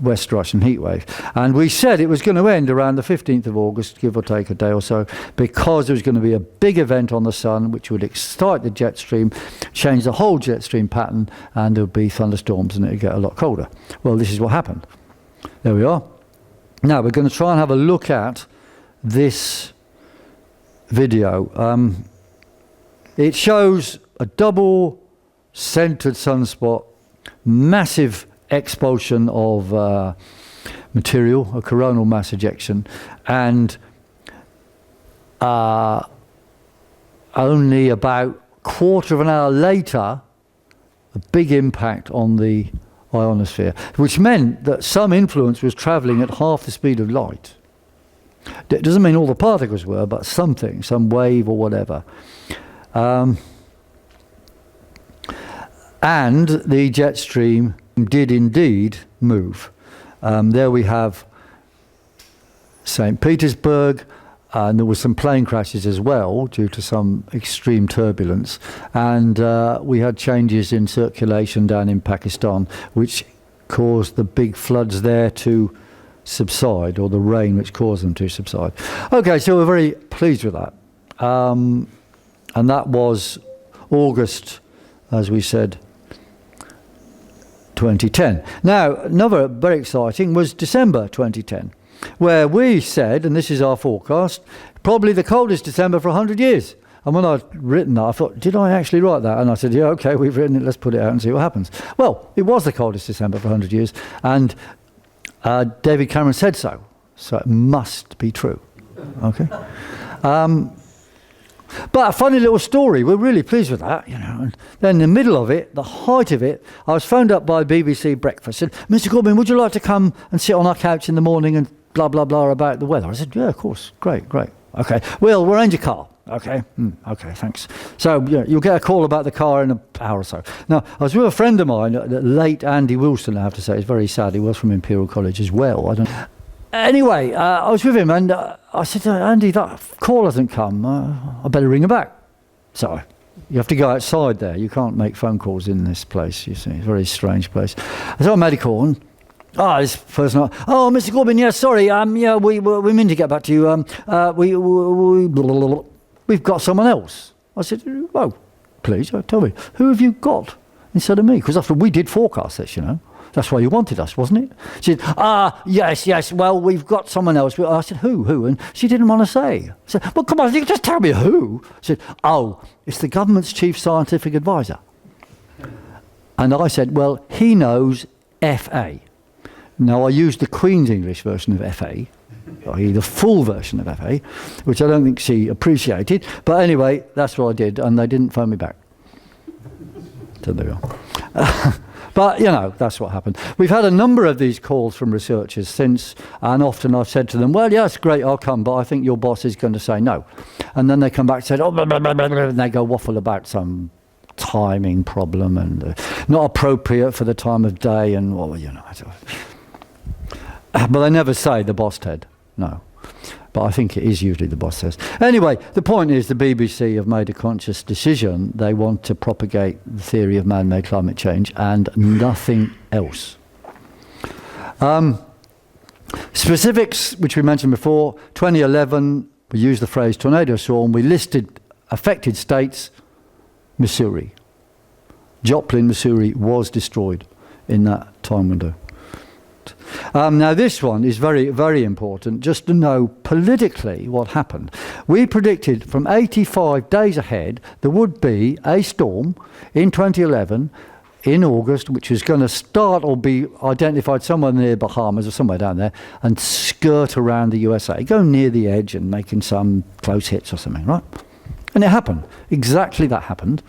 West Russian heat wave. And we said it was going to end around the 15th of August, give or take a day or so, because there was going to be a big event on the sun which would excite the jet stream, change the whole jet stream pattern, and there would be thunderstorms and it would get a lot colder. Well, this is what happened. There we are. Now, we're going to try and have a look at this video. It shows a double-centered sunspot, massive expulsion of material, a coronal mass ejection, and only about a quarter of an hour later, a big impact on the ionosphere, which meant that some influence was travelling at half the speed of light. It doesn't mean all the particles were, but something, some wave or whatever. And the jet stream did indeed move. There we have St. Petersburg, and there were some plane crashes as well due to some extreme turbulence. And we had changes in circulation down in Pakistan, which caused the big floods there to subside, or the rain which caused them to subside. Okay, so we're very pleased with that. And that was August, as we said, 2010. Now, another very exciting was December 2010, where we said, and this is our forecast, probably the coldest December for 100 years. And when I'd written that, I thought, did I actually write that? And I said, yeah, okay, we've written it, let's put it out and see what happens. Well, it was the coldest December for 100 years, and David Cameron said so. So it must be true. Okay. But a funny little story. We're really pleased with that, you know. And then in the middle of it, the height of it, I was phoned up by BBC Breakfast. Said, Mr. Corbyn, would you like to come and sit on our couch in the morning and blah, blah, blah about the weather? I said, yeah, of course. Great. Okay. We'll arrange a car. Okay. Okay, thanks. So you'll get a call about the car in an hour or so. Now, I was with a friend of mine, the late Andy Wilson, I have to say. It's very sad. He was from Imperial College as well. Anyway, I was with him and I said, Andy, that call hasn't come. I better ring her back. So you have to go outside there. You can't make phone calls in this place, you see. It's a very strange place. So I made a call and, this person, Mr. Corbyn, yeah, sorry, we meant to get back to you. We've got someone else. I said, oh, please, tell me, who have you got instead of me? Because after we did forecast this, you know. That's why you wanted us, wasn't it? She said, yes, well, we've got someone else. I said, who? And she didn't want to say. I said, well, come on, you can just tell me who. She said, it's the government's chief scientific advisor. And I said, well, he knows FA. Now, I used the Queen's English version of FA, i.e. the full version of FA, which I don't think she appreciated. But anyway, that's what I did, and they didn't phone me back. So there we are. But, you know, that's what happened. We've had a number of these calls from researchers since, and often I've said to them, well, yeah, it's great, I'll come, but I think your boss is going to say no. And then they come back and say, blah, blah, blah, blah, blah, and they go waffle about some timing problem and not appropriate for the time of day and, well, you know. But they never say the boss, Ted, no. But I think it is usually the boss says. Anyway, the point is the BBC have made a conscious decision. They want to propagate the theory of man-made climate change and nothing else. Specifics, which we mentioned before, 2011, we used the phrase tornado storm. We listed affected states, Missouri. Joplin, Missouri was destroyed in that time window. Now this one is very, very important just to know politically what happened. We predicted from 85 days ahead there would be a storm in 2011 in August which was going to start or be identified somewhere near Bahamas or somewhere down there and skirt around the USA, go near the edge and making some close hits or something, right? And it happened. Exactly that happened.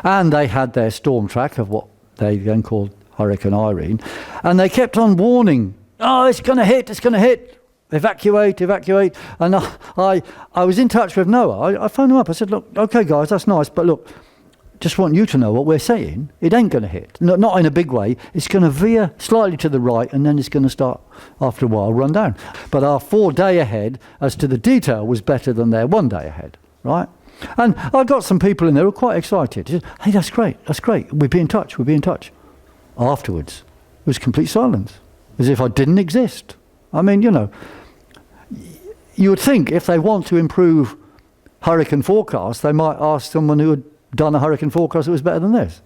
And they had their storm track of what they then called Hurricane Irene. And they kept on warning, oh, it's going to hit, it's going to hit. Evacuate, evacuate. And I was in touch with NOAA. I phoned them up. I said, look, okay, guys, that's nice. But look, just want you to know what we're saying. It ain't going to hit. Not in a big way. It's going to veer slightly to the right, and then it's going to start, after a while, run down. But our 4-day ahead, as to the detail, was better than their 1 day ahead, right? And I got some people in there who were quite excited. Said, hey, that's great, that's great. We'll be in touch, we'll be in touch. Afterwards, it was complete silence, as if I didn't exist. I mean, you know, you would think if they want to improve hurricane forecasts, they might ask someone who had done a hurricane forecast that was better than this.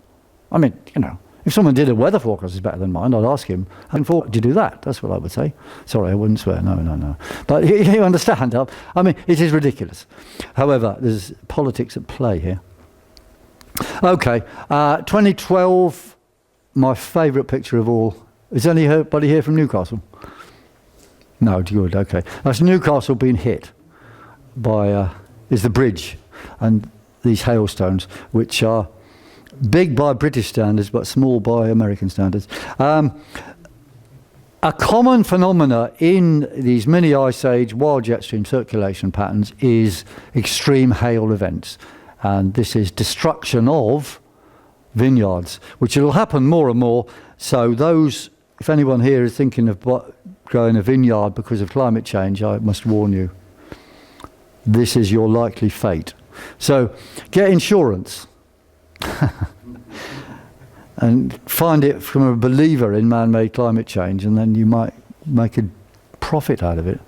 I mean, you know, if someone did a weather forecast that's better than mine, I'd ask him, did you do that? That's what I would say. Sorry, I wouldn't swear. No. But you understand. I mean, it is ridiculous. However, there's politics at play here. Okay, 2012, my favourite picture of all. Is anybody here from Newcastle? No, good, okay. That's Newcastle being hit by, is the bridge, and these hailstones, which are big by British standards, but small by American standards. A common phenomena in these mini ice age wild jet stream circulation patterns is extreme hail events. And this is destruction of vineyards, which will happen more and more. So those, if anyone here is thinking of growing a vineyard because of climate change, I must warn you, this is your likely fate. So get insurance and find it from a believer in man-made climate change, and then you might make a profit out of it.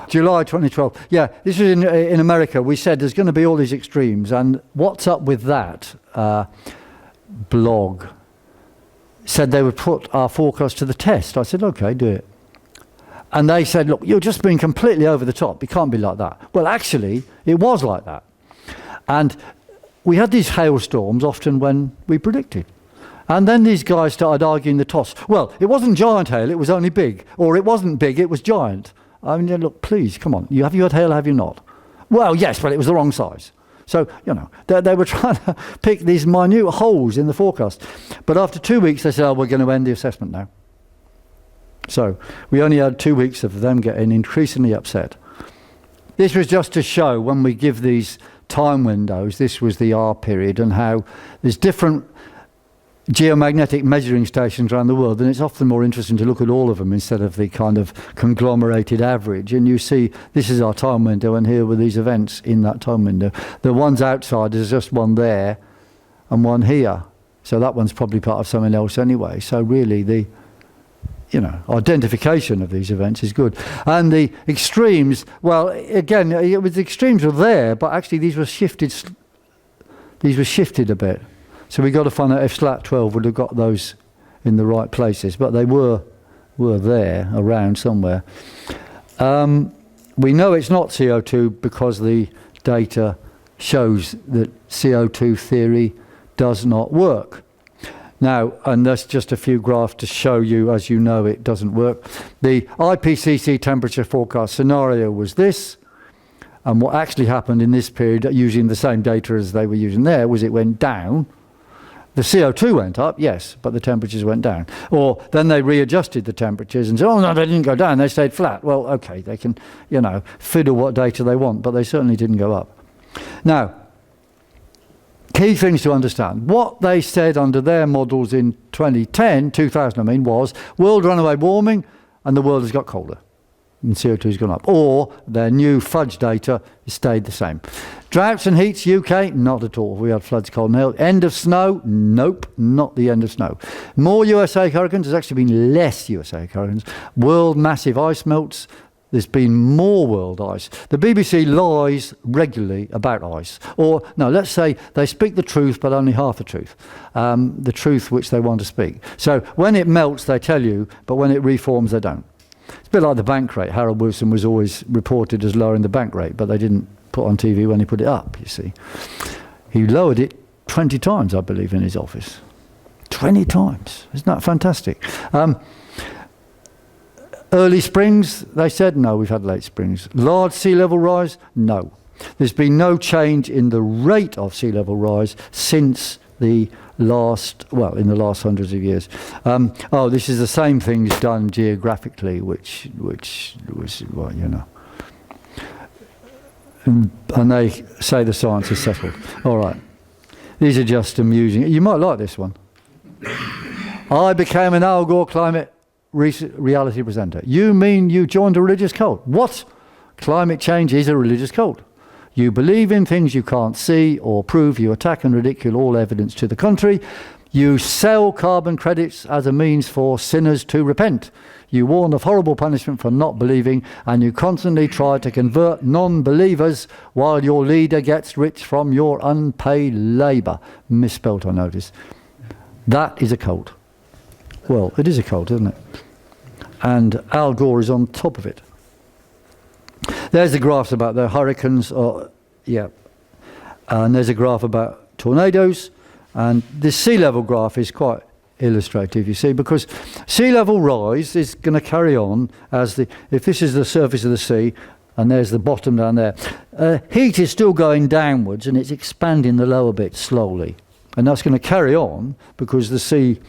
July 2012. Yeah, this was in America. We said there's going to be all these extremes, and what's up with that blog said they would put our forecast to the test. I said, okay, do it. And they said, look, you're just being completely over the top. It can't be like that. Well, actually, it was like that. And we had these hailstorms often when we predicted. And then these guys started arguing the toss. Well, it wasn't giant hail, it was only big. Or it wasn't big, it was giant. I mean, look, please, come on. Have you had hail, have you not? Well, yes, but it was the wrong size. So, you know, they were trying to pick these minute holes in the forecast. But after 2 weeks, they said, oh, we're going to end the assessment now. So we only had 2 weeks of them getting increasingly upset. This was just to show when we give these time windows, this was the R period, and how there's different geomagnetic measuring stations around the world, and it's often more interesting to look at all of them instead of the kind of conglomerated average. And you see, this is our time window, and here were these events in that time window. The ones outside, there's just one there and one here. So that one's probably part of something else anyway. So really the identification of these events is good. And the extremes, well, again, the extremes were there, but actually these were shifted a bit. So we got to find out if SLAT 12 would have got those in the right places, but they were there around somewhere. We know it's not CO2 because the data shows that CO2 theory does not work. Now, and that's just a few graphs to show you, as you know, it doesn't work. The IPCC temperature forecast scenario was this, and what actually happened in this period, using the same data as they were using there, was it went down. The CO2 went up, yes, but the temperatures went down. Or then they readjusted the temperatures and said, oh no, they didn't go down, they stayed flat. Well, okay, they can, fiddle what data they want, but they certainly didn't go up. Now, key things to understand. What they said under their models in 2000, was world runaway warming and the world has got colder and CO2 has gone up. Or their new fudge data stayed the same. Droughts and heats, UK, not at all. We had floods, cold and hail. End of snow, nope, not the end of snow. More USA hurricanes, there's actually been less USA hurricanes. World massive ice melts, there's been more world ice. The BBC lies regularly about ice. Or, no, let's say they speak the truth, but only half the truth. The truth which they want to speak. So when it melts, they tell you, but when it reforms, they don't. It's a bit like the bank rate. Harold Wilson was always reported as lowering the bank rate, but they didn't put on TV when he put it up, you see. He lowered it 20 times, I believe, in his office. 20 times. Isn't that fantastic? Early springs, they said, no, we've had late springs. Large sea level rise, no. There's been no change in the rate of sea level rise since in the last hundreds of years. This is the same things done geographically, which was, well, you know. And they say the science is settled. All right. These are just amusing. You might like this one. I became an Al Gore climate reality presenter. You mean you joined a religious cult? What? Climate change is a religious cult. You believe in things you can't see or prove. You attack and ridicule all evidence to the contrary. You sell carbon credits as a means for sinners to repent. You warn of horrible punishment for not believing, and you constantly try to convert non-believers while your leader gets rich from your unpaid labour. Misspelt, I notice. That is a cult. Well, it is a cult, isn't it? And Al Gore is on top of it. There's the graphs about the hurricanes, and there's a graph about tornadoes, and this sea level graph is quite illustrative, you see, because sea level rise is going to carry on if this is the surface of the sea, and there's the bottom down there. Heat is still going downwards, and it's expanding the lower bit slowly, and that's going to carry on because the sea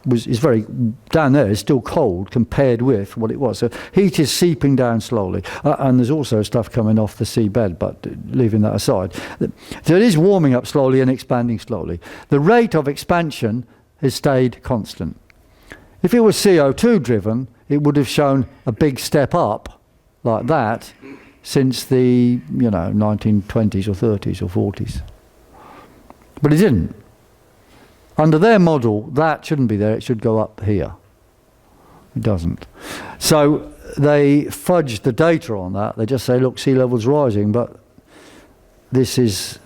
is very down there. It's still cold compared with what it was. So heat is seeping down slowly, and there's also stuff coming off the seabed. But leaving that aside, so it is warming up slowly and expanding slowly. The rate of expansion has stayed constant. If it was CO2 driven, it would have shown a big step up like that since the 1920s or 30s or 40s, but it didn't. Under their model, that shouldn't be there. It should go up here. It doesn't. So they fudge the data on that. They just say, look, sea level's rising, but this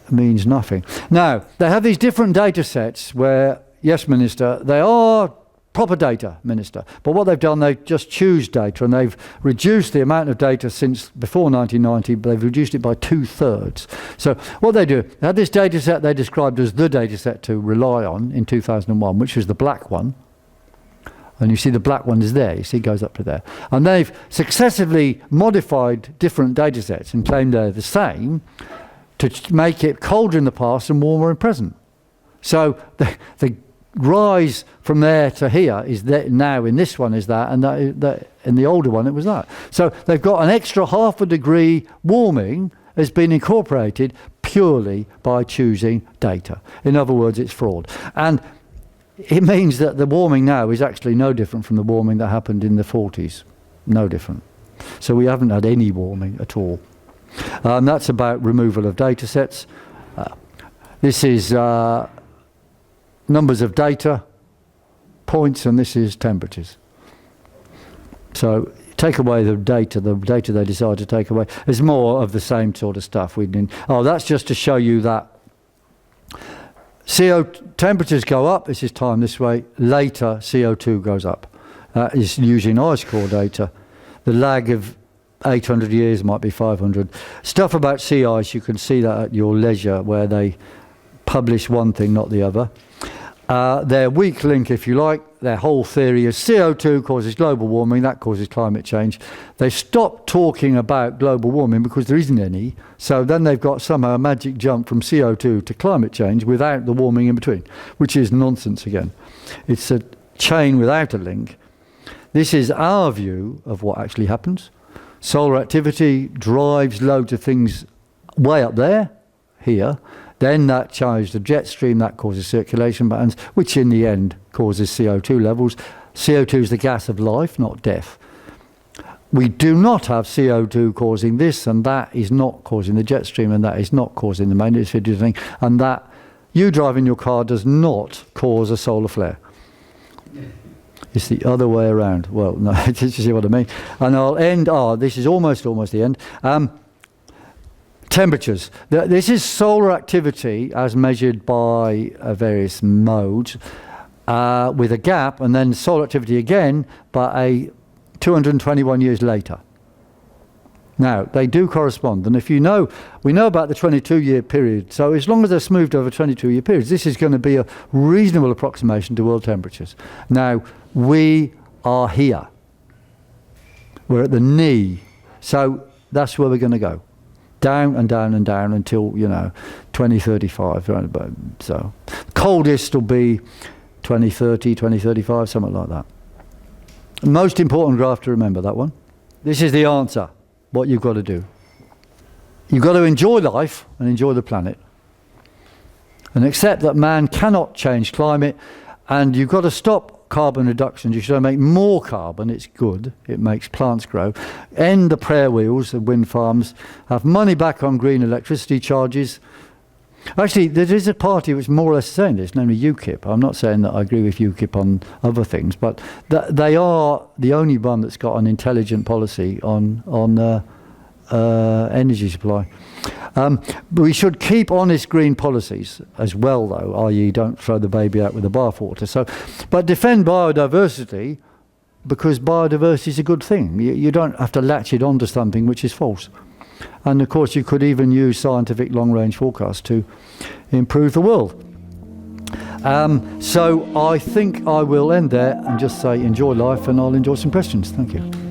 means nothing. Now, they have these different data sets where, yes, Minister, they are proper data, Minister. But what they've done, they just choose data, and they've reduced the amount of data since before 1990, but they've reduced it by 2/3. So what they do, they had this data set they described as the data set to rely on in 2001, which was the black one. And you see the black one is there, you see it goes up to there. And they've successively modified different data sets and claimed they're the same to make it colder in the past and warmer in present. So the rise from there to here is that now in this one is that, and that in the older one it was that. So they've got an extra 0.5 degree warming has been incorporated purely by choosing data. In other words, it's fraud. And it means that the warming now is actually no different from the warming that happened in the 40s. No different. So we haven't had any warming at all. That's about removal of data sets. This is numbers of data points, and this is temperatures. So take away the data they decide to take away. There's more of the same sort of stuff. That's just to show you that temperatures go up, this is time this way, later CO2 goes up. Is using ice core data. The lag of 800 years might be 500. Stuff about sea ice, you can see that at your leisure, where they publish one thing, not the other. Their weak link, if you like, their whole theory is CO2 causes global warming, that causes climate change. They stopped talking about global warming because there isn't any, so then they've got somehow a magic jump from CO2 to climate change without the warming in between, which is nonsense again. It's a chain without a link. This is our view of what actually happens. Solar activity drives loads of things way up there, here. Then that changes the jet stream, that causes circulation patterns, which in the end causes CO2 levels. CO2 is the gas of life, not death. We do not have CO2 causing this, and that is not causing the jet stream, and that is not causing the magnetic thing, and that you driving your car does not cause a solar flare. It's the other way around. Well, no, you see what I mean? And I'll end, this is almost the end. Temperatures. This is solar activity as measured by various modes with a gap, and then solar activity again, but 221 years later. Now, they do correspond, and we know about the 22-year period, so as long as they're smoothed over 22-year periods, this is going to be a reasonable approximation to world temperatures. Now, we are here. We're at the knee, so that's where we're going to go. down and down and down until, 2035. Right about, so coldest will be 2030, 2035, something like that. Most important graph to remember, that one. This is the answer, what you've got to do. You've got to enjoy life and enjoy the planet, and accept that man cannot change climate, and you've got to stop carbon reduction. You should make more carbon. It's good. It makes plants grow. End the prayer wheels of wind farms. Have money back on green electricity charges. Actually, there is a party which is more or less saying this, namely UKIP. I'm not saying that I agree with UKIP on other things, but they are the only one that's got an intelligent policy on energy supply. We should keep honest green policies as well, though, i.e. don't throw the baby out with the bathwater. So, but defend biodiversity, because biodiversity is a good thing. You don't have to latch it onto something which is false. And of course you could even use scientific long-range forecasts to improve the world. So I think I will end there and just say enjoy life, and I'll enjoy some questions. Thank you.